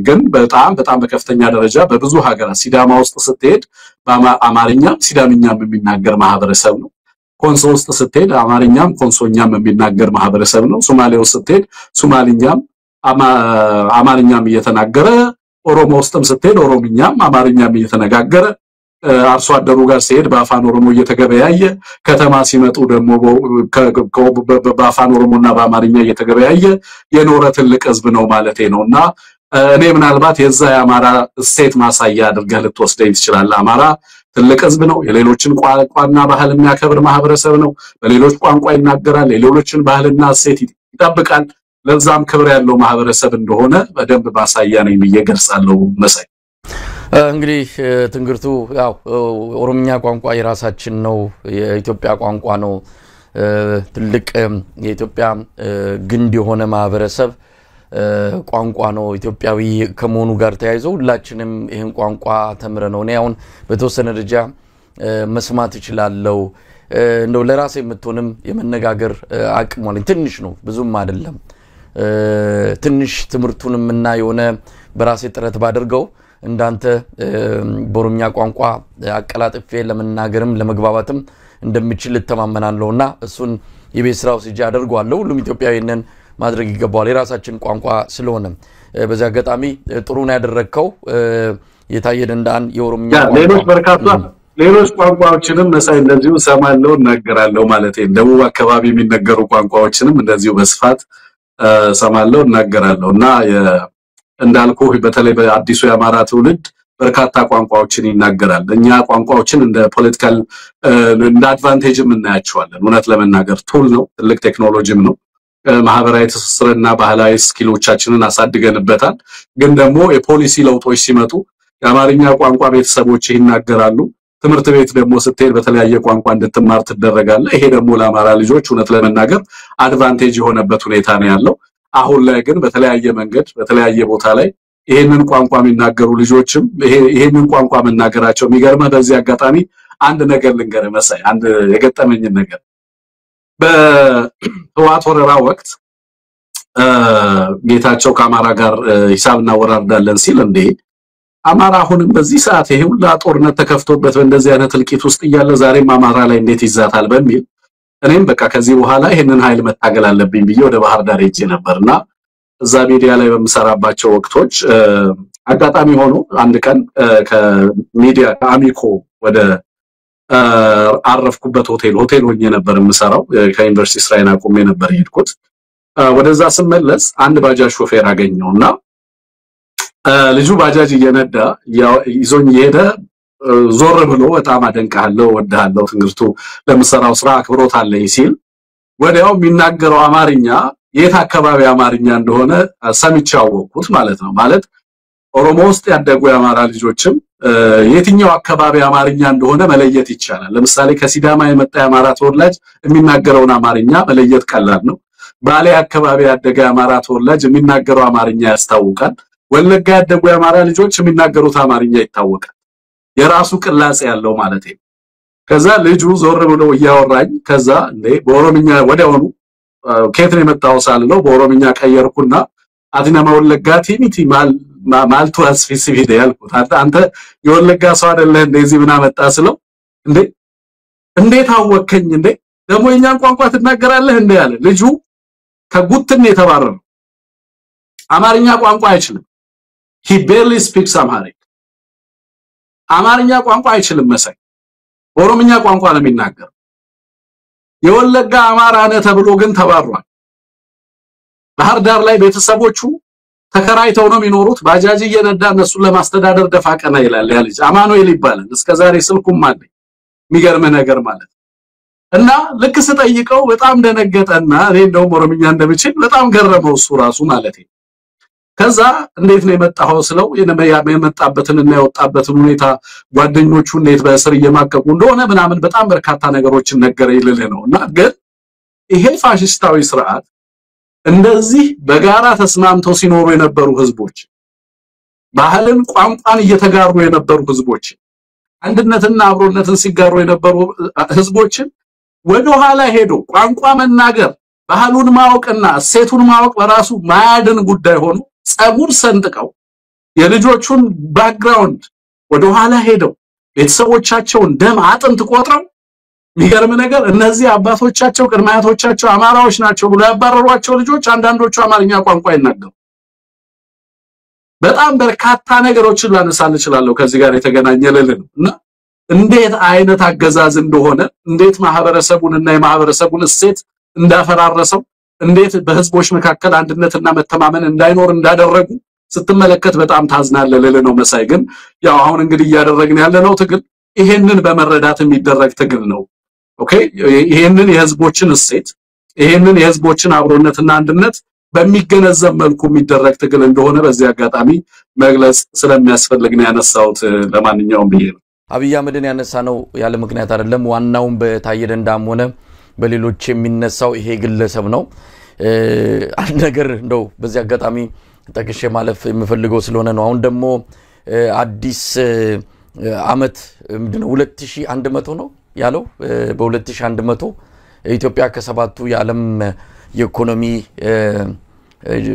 ግን በጣም በከፍተኛ ደረጃ በብዙ ሀገራት ሲዳማ ውስጥ ስትሄድ በአማርኛ ሲዳምኛም የሚናገር ማህበረሰብ ነው ኮንሶ ውስጥ ስትሄድ አማርኛም ኮንሶኛም የሚናገር ማህበረሰብ ነው። ሶማሌ ውስጥ ስትሄድ ሶማሊኛም አማርኛም እየተናገረ፣ ኦሮሞ ውስጥም ስትሄድ ኦሮምኛም አማርኛም እየተነጋገረ፣ አርሶ አደሩ ጋር ሲሄድ በአፋን ኦሮሞ እየተገበያየ፣ ከተማ ሲመጡ ደግሞ በአፋን ኦሮሞና በአማርኛ እየተገበያየ የኖረ ትልቅ ህዝብ ነው ማለቴ ነውና እኔ ምናልባት የዛ የአማራ እሴት ማሳያ አድርገህ ልትወስደኝ ትችላለህ። አማራ ትልቅ ህዝብ ነው። የሌሎችን ቋንቋና ባህል የሚያከብር ማህበረሰብ ነው። በሌሎች ቋንቋ ይናገራል። የሌሎችን ባህልና እሴት ይጠብቃል። ለዛም ክብር ያለው ማህበረሰብ እንደሆነ በደንብ ማሳያ ነኝ ብዬ ገልጻለሁ። መሳይ እንግዲህ ትንግርቱ ያው ኦሮምኛ ቋንቋ የራሳችን ነው፣ የኢትዮጵያ ቋንቋ ነው። ትልቅ የኢትዮጵያ ግንድ የሆነ ማህበረሰብ ቋንቋ ነው። ኢትዮጵያዊ ከመሆኑ ጋር ተያይዞ ሁላችንም ይሄን ቋንቋ ተምረነው ነው አሁን በተወሰነ ደረጃ መስማት ይችላልው። እንደው ለራሴ የምትሆንም የመነጋገር አቅም አለኝ። ትንሽ ነው ብዙም አይደለም። ትንሽ ትምርቱንም እና የሆነ በራሴ ጥረት ባደርገው እንዳንተ በኦሮምኛ ቋንቋ አቀላጥፌ ለመናገርም ለመግባባትም እንደምችል ተማመናለሁና እሱን የቤት ስራው ሲጃ አደርጋለሁ። ሁሉም ኢትዮጵያዊነን ማድረግ ይገባዋል የራሳችን ቋንቋ ስለሆነ። በዛ አጋጣሚ ጥሩ ነው ያደረከው። የታየ ደንዳን የኦሮምኛ ቋንቋ ሌሎች በርካታ ሌሎች ቋንቋዎችንም መሳይ እንደዚሁ ሰማለው እናገራለሁ ማለት ነው። ደቡብ አካባቢ የሚነገሩ ቋንቋዎችንም እንደዚሁ በስፋት ሰማለው እናገራለሁና እንዳልኩ በተለይ በአዲሱ የአማራ ትውልድ በርካታ ቋንቋዎችን ይናገራል። እኛ ቋንቋዎችን እንደ ፖለቲካል እንደ አድቫንቴጅም እናያቸዋለን። እውነት ለመናገር ቱል ነው፣ ትልቅ ቴክኖሎጂም ነው። ማህበራዊ ትስስርና ባህላዊ ስኪሎቻችንን አሳድገንበታል። ግን ደግሞ የፖሊሲ ለውጦች ሲመጡ የአማርኛ ቋንቋ ቤተሰቦች ይናገራሉ። ትምህርት ቤት ደግሞ ስትሄድ በተለያየ ቋንቋ እንድትማር ትደረጋለህ። ይሄ ደግሞ ለአማራ ልጆች እውነት ለመናገር አድቫንቴጅ የሆነበት ሁኔታ ነው ያለው። አሁን ላይ ግን በተለያየ መንገድ በተለያየ ቦታ ላይ ይሄንን ቋንቋ የሚናገሩ ልጆችም ይሄንን ቋንቋ መናገራቸው የሚገርመው በዚህ አጋጣሚ አንድ ነገር ልንገር መሳይ፣ አንድ የገጠመኝ ነገር በህወሓት ወረራ ወቅት ጌታቸው ከአማራ ጋር ሂሳብ እናወራርዳለን ሲል እንዴ አማራ አሁንም በዚህ ሰዓት ይሄ ሁሉ ጦርነት ተከፍቶበት በእንደዚህ አይነት ልቂት ውስጥ እያለ ዛሬም አማራ ላይ እንዴት ይዛታል በሚል እኔም በቃ ከዚህ በኋላ ይሄንን ኃይል መታገል አለብኝ ብዬ ወደ ባህር ዳር ሄጄ ነበርና እዛ ሚዲያ ላይ በመሰራባቸው ወቅቶች አጋጣሚ ሆኖ አንድ ቀን ከሚዲያ ከአሚኮ ወደ አረፍኩበት ሆቴል ሆኜ ነበር የምሰራው። ከዩኒቨርሲቲ ስራዬን አቁሜ ነበር የሄድኩት። ወደዛ ስመለስ አንድ ባጃጅ ሾፌር አገኘውና ልጁ ባጃጅ እየነዳ ይዞኝ የሄደ ዞር ብሎ በጣም አደንቃለሁ ወዳለሁ ትንግርቱ ለምሰራው ስራ አክብሮት አለኝ ሲል ወዲያው የሚናገረው አማርኛ የት አካባቢ አማርኛ እንደሆነ ሰምቻው ወቁት ማለት ነው። ማለት ኦሮሞ ውስጥ ያደጉ የአማራ ልጆችም የትኛው አካባቢ አማርኛ እንደሆነ መለየት ይቻላል። ለምሳሌ ከሲዳማ የመጣ የአማራ ተወላጅ የሚናገረውን አማርኛ መለየት ቀላል ነው። ባሌ አካባቢ ያደገ የአማራ ተወላጅ የሚናገረው አማርኛ ያስታውቃል። ወለጋ ያደጉ የአማራ ልጆች የሚናገሩት አማርኛ ይታወቃል። የራሱ ቅላጼ ያለው ማለት ነው። ከዛ ልጁ ዞር ብሎ እያወራኝ ከዛ እንዴ በኦሮምኛ ወዲያውኑ ከየት ነው የመጣው ሳልለው በኦሮምኛ ቀየርኩና አዲናማ ወለጋ ቲሚቲ ማልቱ አስፊሲቪ ያልኩት አንተ የወለጋ ሰው አይደለህ እንደዚህ ምን አመጣ ስለው እንዴ እንዴት አወከኝ እንዴ ደግሞ የኛን ቋንቋ ትናገራለህ እንዴ ያለ ልጁ ከጉትን የተባረረው አማርኛ ቋንቋ አይችልም። he barely speaks Amharic አማርኛ ቋንቋ አይችልም መሰለኝ ኦሮምኛ ቋንቋ ነው የሚናገር። የወለጋ አማራ ነህ ተብሎ ግን ተባሯል። ባህር ዳር ላይ ቤተሰቦቹ ተከራይተው ነው የሚኖሩት። ባጃጅ እየነዳ እነሱን ለማስተዳደር ደፋ ቀና ይላል ያ ልጅ አማኑኤል ይባላል። እስከዛሬ ስልኩም አለኝ የሚገርም ነገር ማለት እና ልክ ስጠይቀው በጣም ደነገጠና እኔ እንደውም ኦሮምኛ እንደምችል በጣም ገረመው እሱ ራሱ ማለት ነው። ከዛ እንዴት ነው የመጣው ስለው የመጣበትን እና የወጣበትን ሁኔታ ጓደኞቹ እንዴት በእስር እየማቀቁ እንደሆነ ምናምን በጣም በርካታ ነገሮችን ነገረ ይልልህ ነውና ግን ይሄ ፋሽስታዊ ስርዓት እንደዚህ በጋራ ተስማምተው ሲኖሩ የነበሩ ህዝቦች ባህልን ቋንቋን እየተጋሩ የነበሩ ህዝቦች አንድነትና አብሮነትን ሲጋሩ የነበሩ ህዝቦችን ወደ ኋላ ሄዶ ቋንቋ መናገር ባህሉን ማወቅና እሴቱን ማወቅ በራሱ ማያድን ጉዳይ ሆኖ ጸጉር ሰንጥቀው የልጆቹን ባክግራውንድ ወደ ኋላ ሄደው ቤተሰቦቻቸውን ደም አጥንት ቆጥረው የሚገርም ነገር እነዚህ አባቶቻቸው ቅድመ አያቶቻቸው አማራዎች ናቸው ብሎ ያባረሯቸው ልጆች አንዳንዶቹ አማርኛ ቋንቋ ይናገሩ። በጣም በርካታ ነገሮችን ላነሳል እችላለሁ ከዚህ ጋር የተገናኘ ለለና እንዴት አይነት አገዛዝ እንደሆነ እንዴት ማህበረሰቡንና የማህበረሰቡን እሴት እንዳፈራረሰው እንዴት በህዝቦች መካከል አንድነትና መተማመን እንዳይኖር እንዳደረጉ ስትመለከት በጣም ታዝናለህ ለለነው መሳይ ግን ያው አሁን እንግዲህ ያደረግን ያለነው ትግል ይሄንን በመረዳት የሚደረግ ትግል ነው ኦኬ ይሄንን የህዝቦችን እሴት ይሄንን የህዝቦችን አብሮነትና አንድነት በሚገነዘብ መልኩ የሚደረግ ትግል እንደሆነ በዚህ አጋጣሚ መግለጽ ስለሚያስፈልግ ነው ያነሳውት ለማንኛውም ብዬ ነው አብይ አህመድን ያነሳነው ያለ ምክንያት አይደለም ዋናውን በታየ ደንዳም ሆነ በሌሎች የሚነሳው ይሄ ግለሰብ ነው አንድ ነገር እንደው በዚህ አጋጣሚ ተከሸ ማለፍ የምፈልገው ስለሆነ ነው አሁን ደግሞ አዲስ አመት ምንድነው 2100 ነው ያለው በ2100 ኢትዮጵያ ከሰባቱ የዓለም የኢኮኖሚ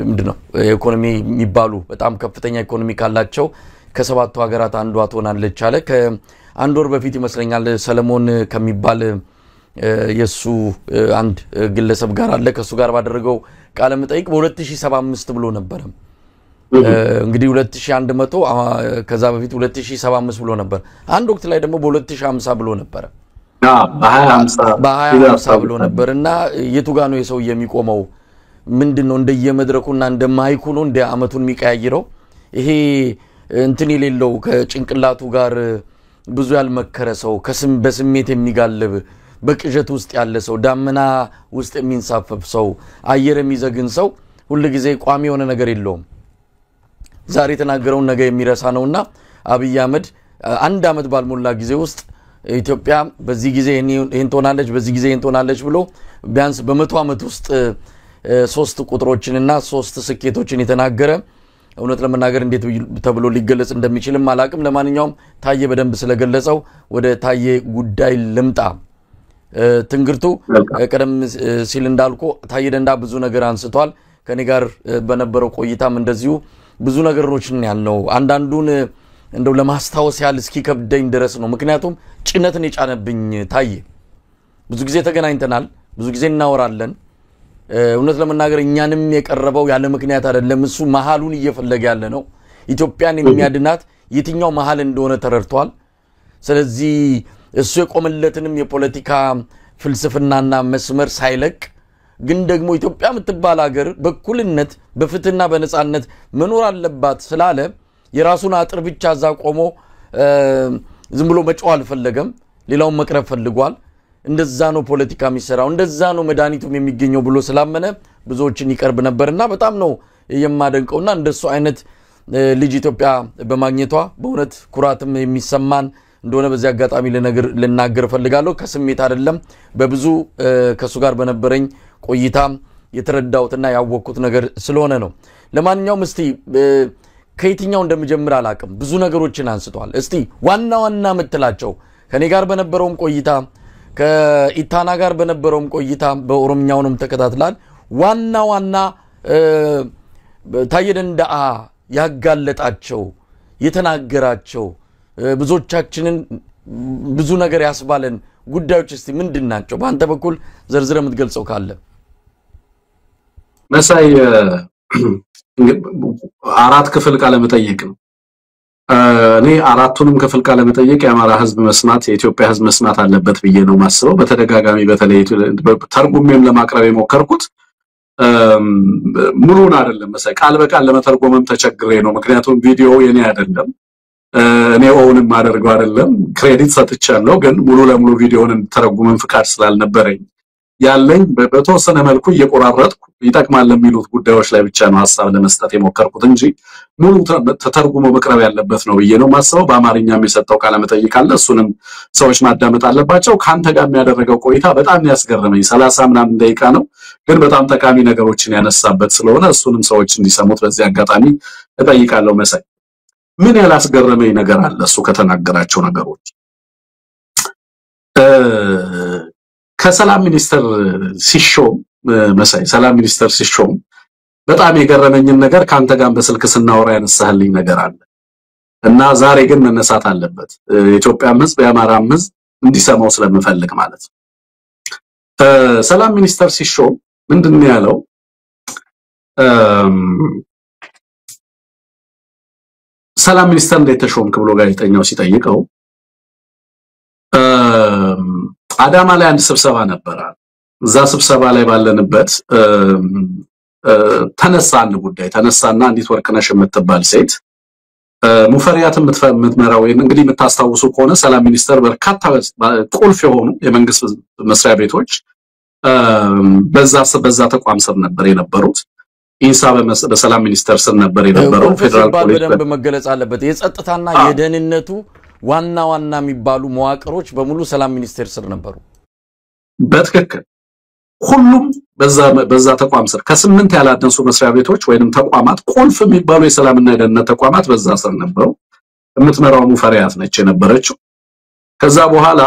ምንድነው የኢኮኖሚ የሚባሉ በጣም ከፍተኛ ኢኮኖሚ ካላቸው ከሰባቱ ሀገራት አንዷ ትሆናለች አለ ከአንድ ወር በፊት ይመስለኛል ሰለሞን ከሚባል የሱ አንድ ግለሰብ ጋር አለ ከሱ ጋር ባደረገው ቃለ መጠይቅ በ2075 ብሎ ነበር እንግዲህ 2100 ከዛ በፊት 2075 ብሎ ነበር አንድ ወቅት ላይ ደግሞ በ2050 ብሎ ነበር በ2050 ብሎ ነበርና የቱ ጋር ነው የሰው የሚቆመው ምንድነው እንደየመድረኩና እንደማይኩ ነው እንደ አመቱን የሚቀያይረው ይሄ እንትን የሌለው ከጭንቅላቱ ጋር ብዙ ያልመከረ ሰው በስሜት የሚጋልብ በቅጀት ውስጥ ያለ ሰው ዳመና ውስጥ የሚንሳፈፍ ሰው አየር የሚዘግን ሰው ሁሉ ጊዜ ቋሚ የሆነ ነገር የለውም ዛሬ ተናገረው ነገ የሚረሳ ነውና አብይ አህመድ አንድ አመት ባልሞላ ጊዜ ውስጥ ኢትዮጵያ በዚህ ጊዜ ይሄን ሆናለች በዚህ ጊዜ ይሄን ሆናለች ብሎ ቢያንስ በመቶ አመት ውስጥ ሶስት ቁጥሮችንና ሶስት ስኬቶችን የተናገረ እውነት ለመናገር እንዴት ተብሎ ሊገለጽ እንደሚችልም አላቅም ለማንኛውም ታየ በደንብ ስለገለጸው ወደ ታየ ጉዳይ ልምጣ ትንግርቱ ቀደም ሲል እንዳልኩ ታየ ደንዳ ብዙ ነገር አንስቷል ከኔ ጋር በነበረው ቆይታም እንደዚሁ ብዙ ነገሮችን ያለው አንዳንዱን እንደው ለማስታወስ ያል እስኪ ከብደኝ ድረስ ነው ምክንያቱም ጭነትን የጫነብኝ ታየ ብዙ ጊዜ ተገናኝተናል ብዙ ጊዜ እናወራለን እውነት ለመናገር እኛንም የቀረበው ያለ ምክንያት አይደለም እሱ መሐሉን እየፈለገ ያለ ነው ኢትዮጵያን የሚያድናት የትኛው መሐል እንደሆነ ተረድቷል ስለዚህ እሱ የቆመለትንም የፖለቲካ ፍልስፍናና መስመር ሳይለቅ ግን ደግሞ ኢትዮጵያ የምትባል ሀገር በኩልነት በፍትህና በነጻነት መኖር አለባት ስላለ የራሱን አጥር ብቻ ዛ ቆሞ ዝም ብሎ መጫው አልፈለገም ሌላውን መቅረብ ፈልጓል እንደዛ ነው ፖለቲካ የሚሰራው እንደዛ ነው መዳኒቱም የሚገኘው ብሎ ስላመነ ብዙዎችን ይቀርብ ነበርና በጣም ነው የማደንቀውና እንደሱ አይነት ልጅ ኢትዮጵያ በማግኘቷ በእውነት ኩራትም የሚሰማን እንደሆነ በዚህ አጋጣሚ ለናገር ፈልጋለሁ ከስሜት አይደለም በብዙ ከሱ ጋር በነበረኝ ቆይታ የተረዳውትና ያወቅኩት ነገር ስለሆነ ነው ለማንኛውም እስቲ ከየትኛው እንደምጀምር አላቅም ብዙ ነገሮችን አንስቷል እስቲ ዋና ዋና መተላቸው ከኔ ጋር በነበረው ቆይታ ከኢታና ጋር በነበረው ቆይታ በኦሮምኛውንም ተከታትላል ዋና ዋና ታየ ደንዳ ያጋለጣቸው የተናገራቸው ብዙዎቻችንን ብዙ ነገር ያስባለን ጉዳዮች እስቲ ምንድናቸው በአንተ በኩል ዘርዝረ የምትገልጸው ካለ መሳይ አራት ክፍል ቃለ መጠይቅ ነው እኔ አራቱንም ክፍል ቃለ መጠይቅ የአማራ ህዝብ መስማት የኢትዮጵያ ህዝብ መስማት አለበት ብዬ ነው ማስበው በተደጋጋሚ በተለይ ተርጉሜም ለማቅረብ የሞከርኩት ሙሉን አይደለም መሳይ ቃል በቃል ለመተርጎምም ተቸግሬ ነው ምክንያቱም ቪዲዮ የኔ አይደለም እኔ ኦውንም ማደርገው አይደለም ክሬዲት ሰጥቻለሁ ግን ሙሉ ለሙሉ ቪዲዮውን ተረጉመን ፍቃድ ስላልነበረኝ ያለኝ በተወሰነ መልኩ እየቆራረጥኩ ይጣቅማል ለሚሉት ጉዳዮች ላይ ብቻ ነው ሐሳብ ለመስጠት የሞከርኩት እንጂ ሙሉ ተተርጉሞ መቅረብ ያለበት ነው ብዬ ነው ማስበው በአማርኛም የሰጠው ቃለ መጠይቅ አለ እሱንም ሰዎች ማዳመጥ አለባቸው ካንተ ጋር የሚያደርገው ቆይታ በጣም ያስገረመኝ 30 ምናምን ደቂቃ ነው ግን በጣም ጠቃሚ ነገሮችን ያነሳበት ስለሆነ እሱንም ሰዎች እንዲሰሙት በዚህ አጋጣሚ እጠይቃለሁ መሳይ ምን ያላስገረመኝ ነገር አለ እሱ ከተናገራቸው ነገሮች ከሰላም ሚኒስተር ሲሾም መሳይ ሰላም ሚኒስተር ሲሾም በጣም የገረመኝን ነገር ካንተ ጋር በስልክ ስናወራ ያነሳህልኝ ነገር አለ እና ዛሬ ግን መነሳት አለበት ኢትዮጵያ ህዝብ የአማራ ህዝብ እንዲሰማው ስለምፈልግ ማለት ነው። ሰላም ሚኒስተር ሲሾም ምንድነው ያለው? ሰላም ሚኒስተር እንዴት ተሾምክ ብሎ ጋዜጠኛው ሲጠይቀው አዳማ ላይ አንድ ስብሰባ ነበር። እዛ ስብሰባ ላይ ባለንበት ተነሳ አንድ ጉዳይ ተነሳና አንዲት ወርቅነሽ የምትባል ሴት ሙፈሪያትን የምትመራው እንግዲህ የምታስታውሱ ከሆነ ሰላም ሚኒስተር በርካታ ቁልፍ የሆኑ የመንግስት መስሪያ ቤቶች በዛ ተቋም ስር ነበር የነበሩት። ኢንሳ በሰላም ሚኒስተር ስር ነበር የነበረው። ፌደራል ፖሊስ በደንብ መገለጽ አለበት። የጸጥታና የደህንነቱ ዋና የሚባሉ መዋቅሮች በሙሉ ሰላም ሚኒስተር ስር ነበሩ። በትክክል ሁሉም በዛ ተቋም ስር ከ8 ያላደንሱ መስሪያ ቤቶች ወይንም ተቋማት ቁልፍ የሚባሉ የሰላምና የደህንነት ተቋማት በዛ ስር ነበሩ። የምትመራው ሙፈሪያት ነች የነበረችው። ከዛ በኋላ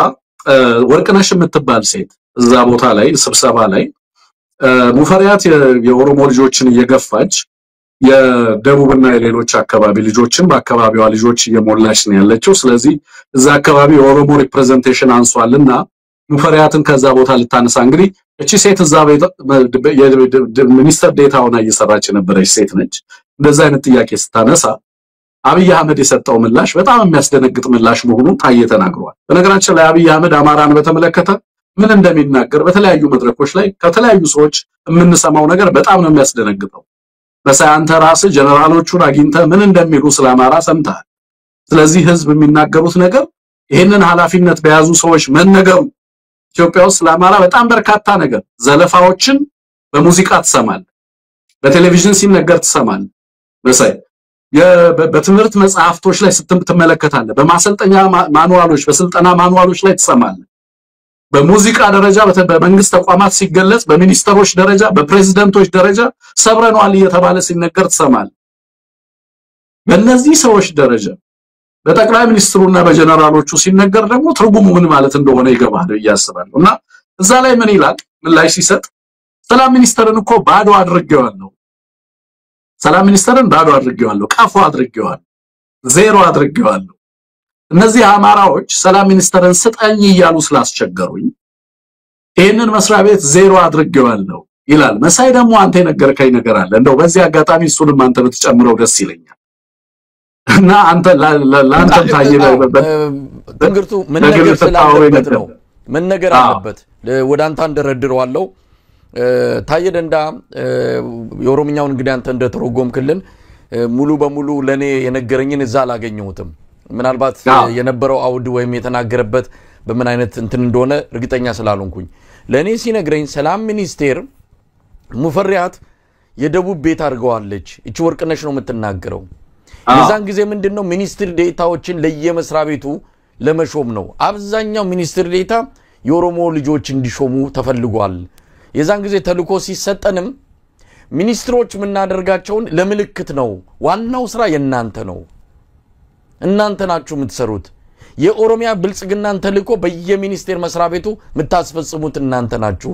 ወርቅነሽ የምትባል ሴት እዛ ቦታ ላይ ስብሰባ ላይ ሙፈሪያት የኦሮሞ ልጆችን እየገፋች የደቡብና የሌሎች አካባቢ ልጆችን በአካባቢዋ ልጆች እየሞላች ነው ያለችው። ስለዚህ እዛ አካባቢ የኦሮሞ ሪፕሬዘንቴሽን አንሷልና ሙፈሪያትን ከዛ ቦታ ልታነሳ እንግዲህ እቺ ሴት እዛ ሚኒስተር ዴታ ሆና እየሰራች የነበረች ሴት ነች። እንደዛ አይነት ጥያቄ ስታነሳ አብይ አህመድ የሰጠው ምላሽ በጣም የሚያስደነግጥ ምላሽ መሆኑን ታየ ተናግሯል። በነገራችን ላይ አብይ አህመድ አማራን በተመለከተ ምን እንደሚናገር በተለያዩ መድረኮች ላይ ከተለያዩ ሰዎች የምንሰማው ነገር በጣም ነው የሚያስደነግጠው። በሳያንተ ራስ ጀነራሎቹን አግኝተ ምን እንደሚሉ ስለአማራ ሰምተሃል። ስለዚህ ህዝብ የሚናገሩት ነገር ይሄንን ኃላፊነት በያዙ ሰዎች መነገሩ ኢትዮጵያ ውስጥ ለአማራ በጣም በርካታ ነገር ዘለፋዎችን በሙዚቃ ትሰማል፣ በቴሌቪዥን ሲነገር ትሰማል። በሳይ በትምህርት መጽሐፍቶች ላይ ስትመለከታለ፣ በማሰልጠኛ ማኑዋሎች በስልጠና ማኑዋሎች ላይ ትሰማል። በሙዚቃ ደረጃ በመንግስት ተቋማት ሲገለጽ፣ በሚኒስተሮች ደረጃ በፕሬዝዳንቶች ደረጃ ሰብረናል እየተባለ ሲነገር ትሰማል። በእነዚህ ሰዎች ደረጃ በጠቅላይ ሚኒስትሩና በጀነራሎቹ ሲነገር ደግሞ ትርጉሙ ምን ማለት እንደሆነ ይገባል ያስባሉ። እና እዛ ላይ ምን ይላል? ምን ላይ ሲሰጥ ሰላም ሚኒስተርን እኮ ባዶ አድርጌዋለሁ፣ ሰላም ሚኒስተርን ባዶ አድርጌዋለሁ፣ ቀፎ አድርጌዋለሁ፣ ዜሮ አድርጌዋለሁ። እነዚህ አማራዎች ሰላም ሚኒስተርን ስጠኝ እያሉ ስላስቸገሩኝ ይሄንን መስሪያ ቤት ዜሮ አድርጌዋለሁ ይላል። መሳይ ደግሞ አንተ የነገርከኝ ነገር አለ። እንደው በዚህ አጋጣሚ እሱንም አንተ ብትጨምረው ደስ ይለኛል። እና አንተ ላንተ ታየለ ትንግርቱ ምን ነገር ስላለበት ነው ምን ነገር አለበት ወደ አንተ እንደረድረዋለሁ። ታየደንዳ የኦሮምኛውን እንግዲህ አንተ እንደተረጎምክልን ሙሉ በሙሉ ለኔ የነገረኝን እዛ አላገኘሁትም። ምናልባት የነበረው አውድ ወይም የተናገረበት በምን አይነት እንትን እንደሆነ እርግጠኛ ስላልሆንኩኝ ለኔ ሲነግረኝ ሰላም ሚኒስቴር ሙፈሪያት የደቡብ ቤት አድርገዋለች። እቺ ወርቅነሽ ነው የምትናገረው። የዛን ጊዜ ምንድነው ሚኒስትር ዴታዎችን ለየመስሪያ ቤቱ ለመሾም ነው። አብዛኛው ሚኒስትር ዴታ የኦሮሞ ልጆች እንዲሾሙ ተፈልጓል። የዛን ጊዜ ተልኮ ሲሰጠንም ሚኒስትሮች ምናደርጋቸውን ለምልክት ነው። ዋናው ስራ የናንተ ነው፣ እናንተ ናችሁ የምትሰሩት። የኦሮሚያ ብልጽግናን ተልኮ በየሚኒስቴር መስሪያ ቤቱ የምታስፈጽሙት እናንተ ናችሁ።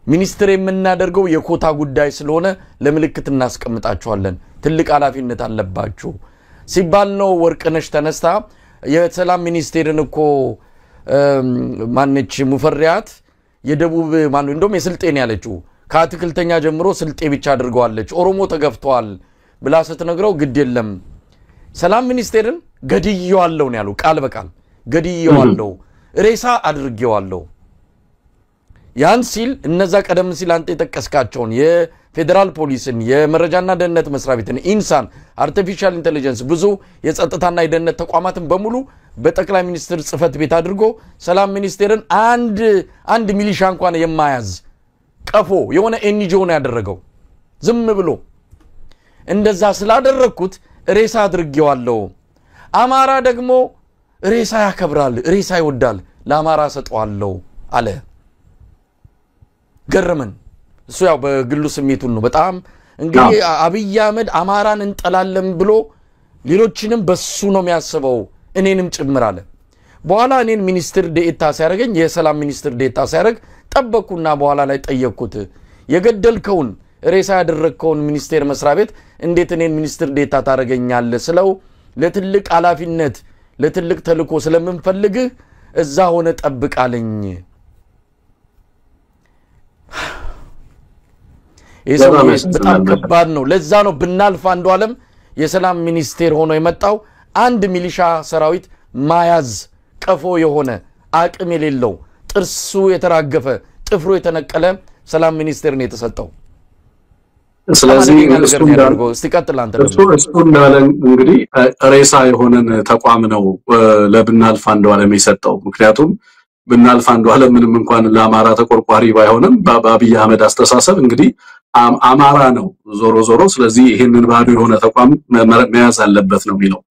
ሚኒስትር የምናደርገው የኮታ ጉዳይ ስለሆነ ለምልክት እናስቀምጣቸዋለን፣ ትልቅ ኃላፊነት አለባችሁ ሲባል ነው ወርቅነሽ ተነስታ የሰላም ሚኒስቴርን እኮ ማንነች ሙፈሪያት የደቡብ ማን እንደውም የስልጤን ያለችው ከአትክልተኛ ጀምሮ ስልጤ ብቻ አድርገዋለች፣ ኦሮሞ ተገፍቷል ብላ ስትነግረው ግድ የለም ሰላም ሚኒስቴርን ገድየዋለሁ ነው ያለው። ቃል በቃል ገድየዋለሁ፣ ሬሳ አድርጌዋለሁ። ያን ሲል እነዛ ቀደም ሲል አንተ የተቀስካቸውን የፌደራል ፖሊስን የመረጃና ደህንነት መስሪያ ቤትን ኢንሳን አርቲፊሻል ኢንተለጀንስ ብዙ የጸጥታና የደህንነት ተቋማትን በሙሉ በጠቅላይ ሚኒስትር ጽፈት ቤት አድርጎ ሰላም ሚኒስቴርን አንድ ሚሊሻ እንኳን የማያዝ ቀፎ የሆነ ኤንጂኦ ነው ያደረገው። ዝም ብሎ እንደዛ ስላደረኩት ሬሳ አድርጌዋለሁ። አማራ ደግሞ ሬሳ ያከብራል፣ ሬሳ ይወዳል፣ ለአማራ ሰጠዋለሁ አለ። ገረመን። እሱ ያው በግሉ ስሜቱን ነው። በጣም እንግዲህ አብይ አህመድ አማራን እንጠላለን ብሎ ሌሎችንም በሱ ነው የሚያስበው፣ እኔንም ጭምር አለ። በኋላ እኔን ሚኒስትር ዴኤታ ሲያደርገኝ የሰላም ሚኒስትር ዴኤታ ሲያደርግ ጠበቁና በኋላ ላይ ጠየቅኩት፣ የገደልከውን ሬሳ ያደረግከውን ሚኒስቴር መስሪያ ቤት እንዴት እኔን ሚኒስትር ዴኤታ ታደርገኛለህ ስለው ለትልቅ ኃላፊነት ለትልቅ ተልኮ ስለምንፈልግህ እዛ ሆነ ጠብቃለኝ ይሄው በጣም ከባድ ነው ለዛ ነው ብናልፍ አንዱ ዓለም የሰላም ሚኒስቴር ሆኖ የመጣው አንድ ሚሊሻ ሰራዊት ማያዝ ቀፎ የሆነ አቅም የሌለው ጥርሱ የተራገፈ ጥፍሩ የተነቀለ ሰላም ሚኒስቴር ነው የተሰጠው ስለዚህ እስቲቀጥል አንተ እሱ እንዳለ እንግዲህ ሬሳ የሆነን ተቋም ነው ለብናልፍ አንዱ ዓለም የሰጠው ምክንያቱም ብናልፍ አንዱ ዓለም ምንም እንኳን ለአማራ ተቆርቋሪ ባይሆንም በአብይ አህመድ አስተሳሰብ እንግዲህ አማራ ነው ዞሮ ስለዚህ ይሄንን ባዶ የሆነ ተቋም መያዝ አለበት ነው የሚለው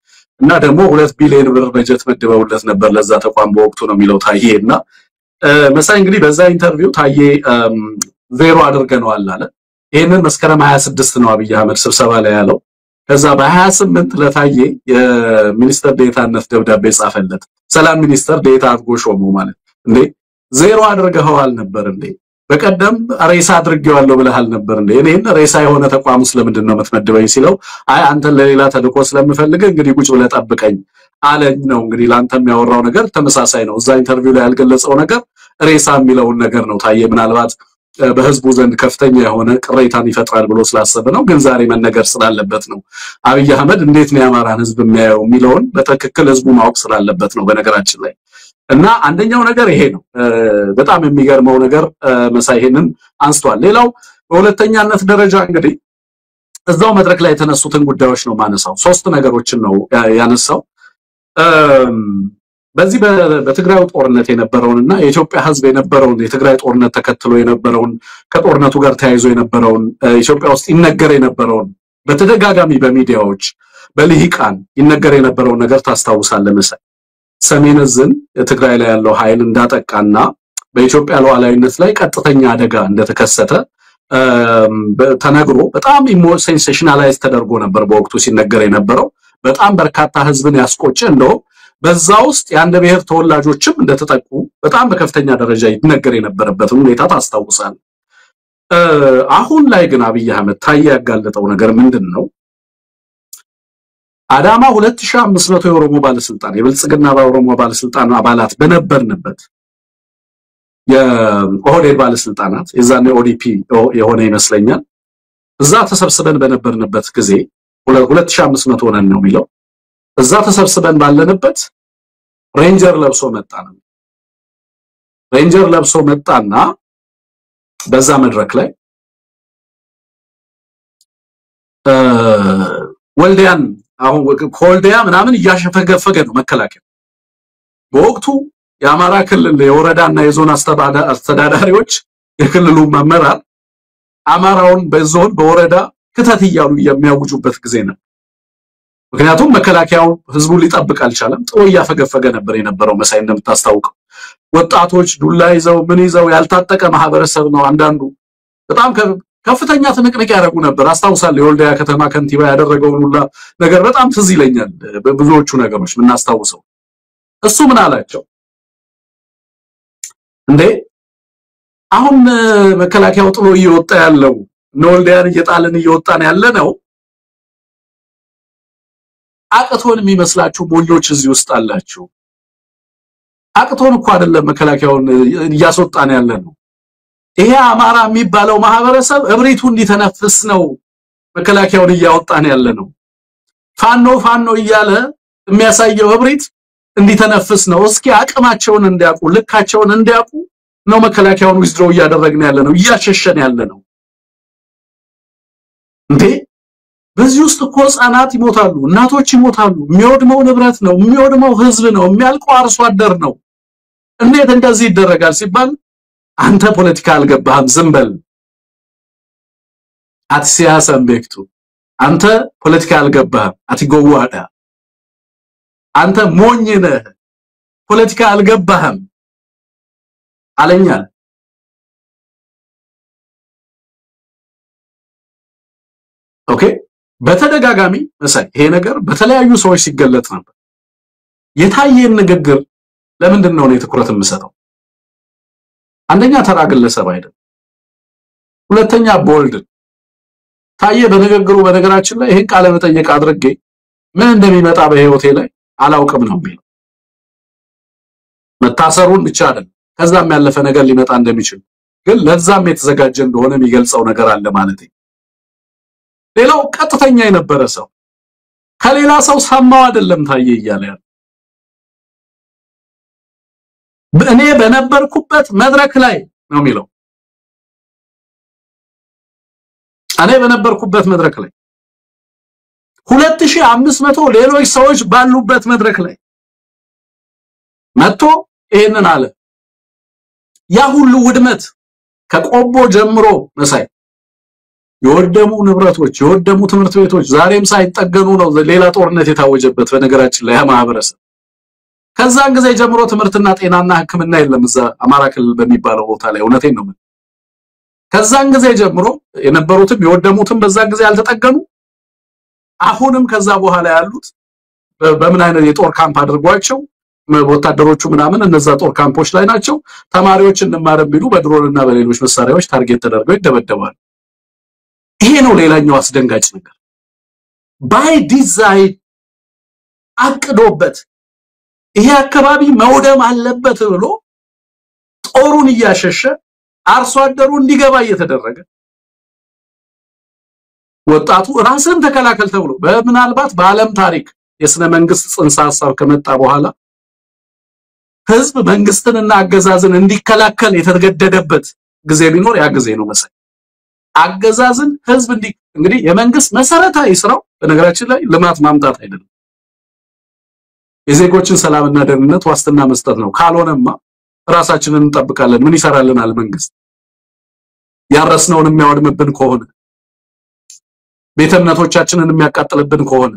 እና ደግሞ 2 ቢሊዮን ብር በጀት መድበውለት ነበር ለዛ ተቋም በወቅቱ ነው የሚለው ታዬና መሳይ እንግዲህ በዛ ኢንተርቪው ታዬ ዜሮ አድርገናል አለ ይሄንን መስከረም 26 ነው አብይ አህመድ ስብሰባ ላይ ያለው ከዛ በ28 ለታዬ የሚኒስተር ዴታነት ደብዳቤ ጻፈለት ሰላም ሚኒስተር ዴታ አድርጎ ሾሞ ማለት እንዴ ዜሮ አድርገዋል ነበር እንዴ በቀደም ሬሳ አድርገዋለሁ ብለሃል ነበር እንዴ እኔን ሬሳ የሆነ ተቋም ስለምንድን ነው የምትመድበኝ ሲለው አይ አንተ ለሌላ ተልኮ ስለምፈልግ እንግዲህ ቁጭ ብለህ ጠብቀኝ አለኝ ነው እንግዲህ ላንተም ያወራው ነገር ተመሳሳይ ነው እዛ ኢንተርቪው ላይ ያልገለጸው ነገር ሬሳ የሚለውን ነገር ነው ታዬ ምናልባት በህዝቡ ዘንድ ከፍተኛ የሆነ ቅሬታን ይፈጥራል ብሎ ስላሰበ ነው ግን ዛሬ መነገር ስላለበት ነው አብይ አህመድ እንዴት ነው ያማራን ህዝብ የሚያየው ሚለውን በተከክል ህዝቡ ማወቅ ስላለበት ነው በነገራችን ላይ እና አንደኛው ነገር ይሄ ነው በጣም የሚገርመው ነገር መሳይ ይሄንን አንስቷል ሌላው በሁለተኛነት ደረጃ እንግዲህ እዛው መድረክ ላይ የተነሱትን ጉዳዮች ነው ማነሳው ሶስት ነገሮችን ነው ያነሳው በዚህ በትግራይ ጦርነት የነበረውንና የኢትዮጵያ ህዝብ የነበረውን የትግራይ ጦርነት ተከትሎ የነበረውን ከጦርነቱ ጋር ተያይዞ የነበረውን ኢትዮጵያ ውስጥ ይነገር የነበረውን በተደጋጋሚ በሚዲያዎች በልሂቃን ይነገር የነበረውን ነገር ታስታውሳለህ መሰለኝ ሰሜን ዕዝን ትግራይ ላይ ያለው ኃይል እንዳጠቃና በኢትዮጵያ ሉዓላዊነት ላይ ቀጥተኛ አደጋ እንደተከሰተ ተነግሮ በጣም ሴንሴሽናላይዝ ተደርጎ ነበር በወቅቱ ሲነገር የነበረው በጣም በርካታ ህዝብን ያስቆጨ እንደው በዛ ውስጥ የአንድ ብሔር ተወላጆችም እንደተጠቁ በጣም በከፍተኛ ደረጃ ይነገር የነበረበት ሁኔታ ታስታውሳለህ አሁን ላይ ግን አብይ አህመድ ታዬ ያጋለጠው ነገር ምንድነው አዳማ 2500 የኦሮሞ ባለስልጣን የብልጽግና በኦሮሞ ባለስልጣን አባላት በነበርንበት የኦህዴድ ባለስልጣናት የዛኔ ኦዲፒ የሆነ ይመስለኛል እዛ ተሰብስበን በነበርንበት ጊዜ 2500 ሆነን ነው የሚለው እዛ ተሰብስበን ባለንበት ሬንጀር ለብሶ መጣና በዛ መድረክ ላይ ወልዲያን አሁን ኮልዲያ ምናምን ያሸፈገፈገ ነው መከላከያ በወቅቱ የአማራ ክልል የወረዳና የዞን አስተዳዳሪዎች የክልሉ መመራር አማራውን በዞን በወረዳ ክተት ይያሉ የሚያውጁበት ጊዜ ነው ምክንያቱም መከላከያው ህዝቡ ሊጠብቅ አልቻለም ጥሎ ያፈገፈገ ነበር የነበረው መሳይ እንደምታስታውቀው ወጣቶች ዱላ ይዘው ምን ይዘው ያልታጠቀ ማህበረሰብ ነው አንዳንዱ በጣም ከፍተኛ ትንቅንቅ ያደርጉ ነበር አስታውሳለሁ የወልዲያ ከተማ ከንቲባ ያደረገው ሁሉ ነገር በጣም ትዝ ይለኛል በብዙዎቹ ነገሮች ምናስታውሰው እሱ ምን አላቸው እንዴ አሁን መከላከያው ጥሎ እየወጣ ያለው ወልዲያን እየጣልን እየወጣን ያለ ነው አቅቶን የሚመስላችሁ ሞኞች እዚህ ውስጥ አላችሁ አቅቶን እኮ አይደለም መከላከያውን እያስወጣን ያለ ነው ይሄ አማራ የሚባለው ማህበረሰብ እብሪቱ እንዲተነፍስ ነው መከላከያውን እያወጣን ያለ ነው ፋኖ እያለ የሚያሳየው እብሪት እንዲተነፍስ ነው እስኪ አቅማቸውን እንዲያቁ ልካቸውን እንዲያቁ ነው መከላከያውን ዊዝድሮው እያደረግን ያለ ነው እያሸሸን ያለ ነው እንዴ በዚህ ውስጥ እኮ ህፃናት ይሞታሉ እናቶች ይሞታሉ የሚወድመው ንብረት ነው የሚወድመው ህዝብ ነው የሚያልቀው አርሶ አደር ነው እንዴት እንደዚህ ይደረጋል ሲባል አንተ ፖለቲካ አልገባህም ዝም በል አትሲያሰም ቤክቱ አንተ ፖለቲካ አልገባህም አትጎዋዳ አንተ ሞኝ ነህ ፖለቲካ አልገባህም አለኛ ኦኬ በተደጋጋሚ መሳይ ይሄ ነገር በተለያዩ ሰዎች ሲገለጥ ነበር የታየን ንግግር ለምንድን ነው ትኩረት የምሰጠው አንደኛ ተራ ግለሰብ አይደለም ሁለተኛ ቦልድ ታየ በንግግሩ በነገራችን ላይ ይሄን ቃለ መጠየቅ አድርጌ ምን እንደሚመጣ በህይወቴ ላይ አላውቅም ነው የሚለው መታሰሩን ብቻ አይደለም ከዛም ያለፈ ነገር ሊመጣ እንደሚችል ግን ለዛም የተዘጋጀ እንደሆነ የሚገልጸው ነገር አለ ማለት ነው። ሌላው ቀጥተኛ የነበረ ሰው ከሌላ ሰው ሰማው አይደለም ታየ ይያለ ያለ በእኔ በነበርኩበት መድረክ ላይ ነው የሚለው እኔ በነበርኩበት መድረክ ላይ 2500 ሌሎች ሰዎች ባሉበት መድረክ ላይ መጥቶ ይሄንን አለ ያ ሁሉ ውድመት ከቆቦ ጀምሮ መሳይ የወደሙ ንብረቶች የወደሙ ትምህርት ቤቶች ዛሬም ሳይጠገኑ ነው ሌላ ጦርነት የታወጀበት በነገራችን ላይ ማህበረሰብ ከዛን ጊዜ ጀምሮ ትምህርትና ጤናና ሕክምና የለም እዛ አማራ ክልል በሚባለው ቦታ ላይ እውነቴን ነው ከዛን ጊዜ ጀምሮ የነበሩትም የወደሙትም በዛን ጊዜ አልተጠገኑ አሁንም ከዛ በኋላ ያሉት በምን አይነት የጦር ካምፕ አድርጓቸው ወታደሮቹ ምናምን እነዛ ጦር ካምፖች ላይ ናቸው ተማሪዎች እንማረም ቢሉ በድሮንና በሌሎች መሳሪያዎች ታርጌት ተደርገው ይደበደባሉ ይሄ ነው ሌላኛው አስደንጋጭ ነገር ባይ ዲዛይን አቅዶበት ይሄ አካባቢ መውደም አለበት ብሎ ጦሩን ያሸሸ አርሶ አደሩ እንዲገባ እየተደረገ ወጣቱ ራስን ተከላከል ተብሎ በምናልባት በዓለም ታሪክ የስነ መንግስት ጽንሰ ሐሳብ ከመጣ በኋላ ህዝብ መንግስትንና አገዛዝን እንዲከላከል የተገደደበት ጊዜ ቢኖር ያ ጊዜ ነው መሰለኝ አገዛዝን ህዝብ እንግዲህ የመንግስት መሰረታዊ ስራው በነገራችን ላይ ልማት ማምጣት አይደለም የዜጎችን ሰላምና ደህንነት ዋስትና መስጠት ነው ካልሆነማ ራሳችንን እንጠብቃለን ምን ይሰራልናል መንግስት ያረስነውን የሚያወድምብን ከሆነ ቤተምነቶቻችንን የሚያቃጥልብን ከሆነ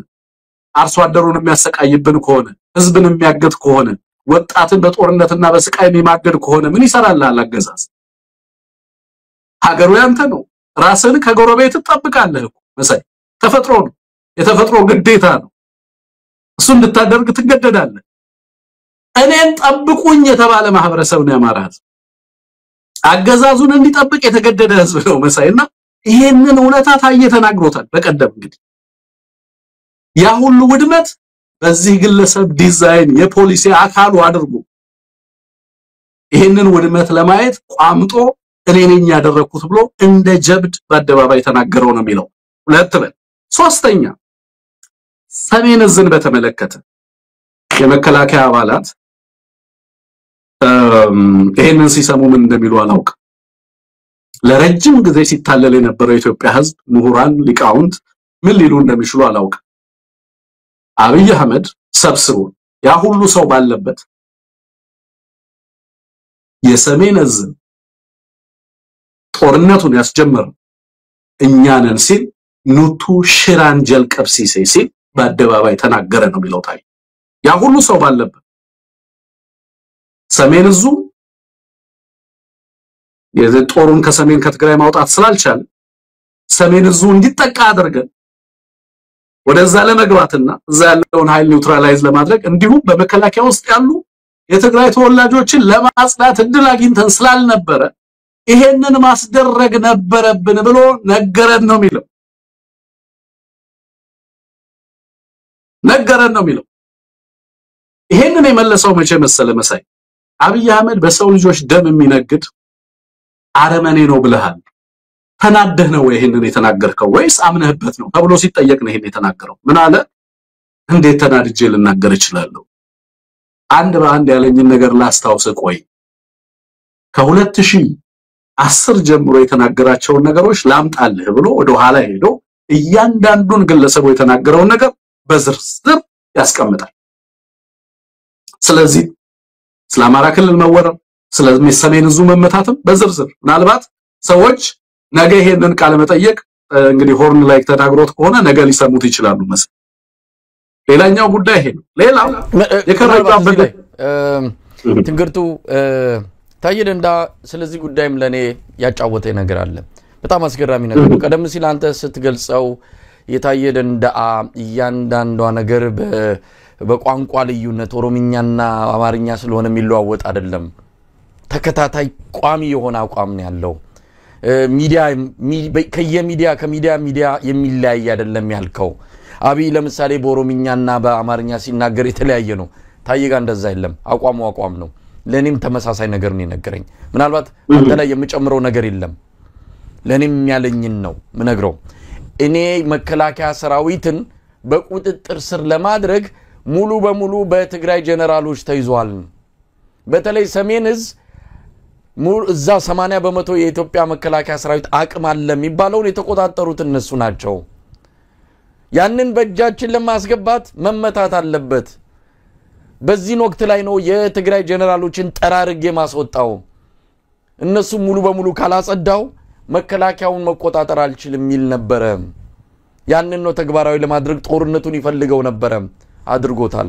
አርሶ አደሩን የሚያሰቃይብን ከሆነ ህዝብን የሚያገድ ከሆነ ወጣትን በጦርነትና በስቃይ የሚማገድ ከሆነ ምን ይሰራልሃል አገዛዝ ሀገሩ ያንተ ነው ራስን ከጎረቤት ተጠብቃለህ መሳይ ተፈጥሮ ነው የተፈጥሮ ግዴታ ነው እሱ እንድታደርግ ትገደዳለህ እኔን ጠብቁኝ የተባለ ማህበረሰብ ነው ያማራዝ አገዛዙን እንዲጠብቅ የተገደደ ህዝብ ነው መሳይና ይሄንን እውነታ ታየ ተናግሮታል በቀደም እንግዲህ ያ ሁሉ ውድመት በዚህ ግለሰብ ዲዛይን የፖሊሲ አካሉ አድርጎ ይሄንን ውድመት ለማየት ቋምጦ እኔ ነኝ ያደረኩት ብሎ እንደ ጀብድ በአደባባይ ተናገረው ነው የሚለው ሁለት በል ሶስተኛ ሰሜን ዕዝን በተመለከተ የመከላከያ አባላት ይሄንን ሲሰሙ ምን እንደሚሉ አላውቅ ለረጅም ጊዜ ሲታለል የነበረው የኢትዮጵያ ህዝብ ምሁራን ሊቃውንት ምን ሊሉ እንደሚችሉ አላውቅ አብይ አህመድ ሰብስቦ ያ ሁሉ ሰው ባለበት የሰሜን ዕዝ ጦርነቱን ያስጀመረ እኛንን ሲል ኑቱ ሽራን ጀልቀብሲሴ ሲል በአደባባይ ተናገረ ነው የሚለው ታይ ያ ሁሉ ሰው ባለበት ሰሜን ዕዙ የጦሩን ከሰሜን ከትግራይ ማውጣት ስላልቻለ ሰሜን ዕዙ እንዲጠቃ አድርገን ወደዛ ለመግባትና እዛ ያለውን ኃይል ኒውትራላይዝ ለማድረግ እንዲሁም በመከላከያ ውስጥ ያሉ የትግራይ ተወላጆችን ለማጽዳት እድል አግኝተን ስላልነበረ ይሄንን ማስደረግ ነበረብን ብሎ ነገረን ነው የሚለው ይሄንን የመለሰው መቼ መሰለ መሳይ አብይ አህመድ በሰው ልጆች ደም የሚነግድ አረመኔ ነው ብለሃል ተናደህ ነው ይሄንን የተናገርከው ወይስ አምነህበት ነው ተብሎ ሲጠየቅ ነው ይሄን የተናገረው ምን አለ እንዴት ተናድጄ ልናገር እችላለሁ አንድ በአንድ ያለኝን ነገር ላስታውስ ቆይ ከ2010 ጀምሮ የተናገራቸውን ነገሮች ላምጣልህ ብሎ ወደ ኋላ ሄዶ እያንዳንዱን ግለሰቡ የተናገረውን ነገር በዝርዝር ያስቀምጣል ስለዚህ ስለ አማራ ክልል መወረር ስለ ሰሜን ዕዙ መመታትም በዝርዝር ምናልባት ሰዎች ነገ ይሄንን ቃል መጠየቅ እንግዲህ ሆርን ላይ ተናግሮት ከሆነ ነገ ሊሰሙት ይችላሉ መሰለኝ ሌላኛው ጉዳይ ይሄ ነው ሌላው የከረባው በላይ ትንግርቱ ታየደንዳ ስለዚህ ጉዳይም ለኔ ያጫወተ ነገር አለ በጣም አስገራሚ ነገር ቀደም ሲል አንተ ስትገልጸው የታየደንዳ እያንዳንዷ ነገር በቋንቋ ልዩነት ኦሮሚኛና አማርኛ ስለሆነ የሚለዋወጥ አይደለም ተከታታይ ቋሚ የሆነ አቋም ነው ያለው ሚዲያ ከሚዲያ የሚለያይ አይደለም ያልከው አብይ ለምሳሌ በኦሮሚኛና በአማርኛ ሲናገር የተለያየ ነው ታየጋ እንደዛ አይደለም አቋሙ ነው ለኔም ተመሳሳይ ነገር ነው የነገረኝ ምናልባት አንተ ላይ የምጨምረው ነገር የለም ለኔም ያለኝን ነው ምነግረው እኔ መከላከያ ሰራዊትን በቁጥጥር ስር ለማድረግ ሙሉ በሙሉ በትግራይ ጀነራሎች ተይዟል በተለይ ሰሜን እዝ እዛ 80% የኢትዮጵያ መከላከያ ሰራዊት አቅም አለ የሚባለው የተቆጣጠሩት እነሱ ናቸው ያንን በእጃችን ለማስገባት መመታት አለበት በዚህ ወቅት ላይ ነው የትግራይ ጀነራሎችን ጠራርጌ ማስወጣው እነሱ ሙሉ በሙሉ ካላጸዳው መከላከያውን መቆጣጠር አልችልም ይል ነበር ያንን ነው ተግባራዊ ለማድረግ ጦርነቱን ይፈልገው ነበር አድርጎታል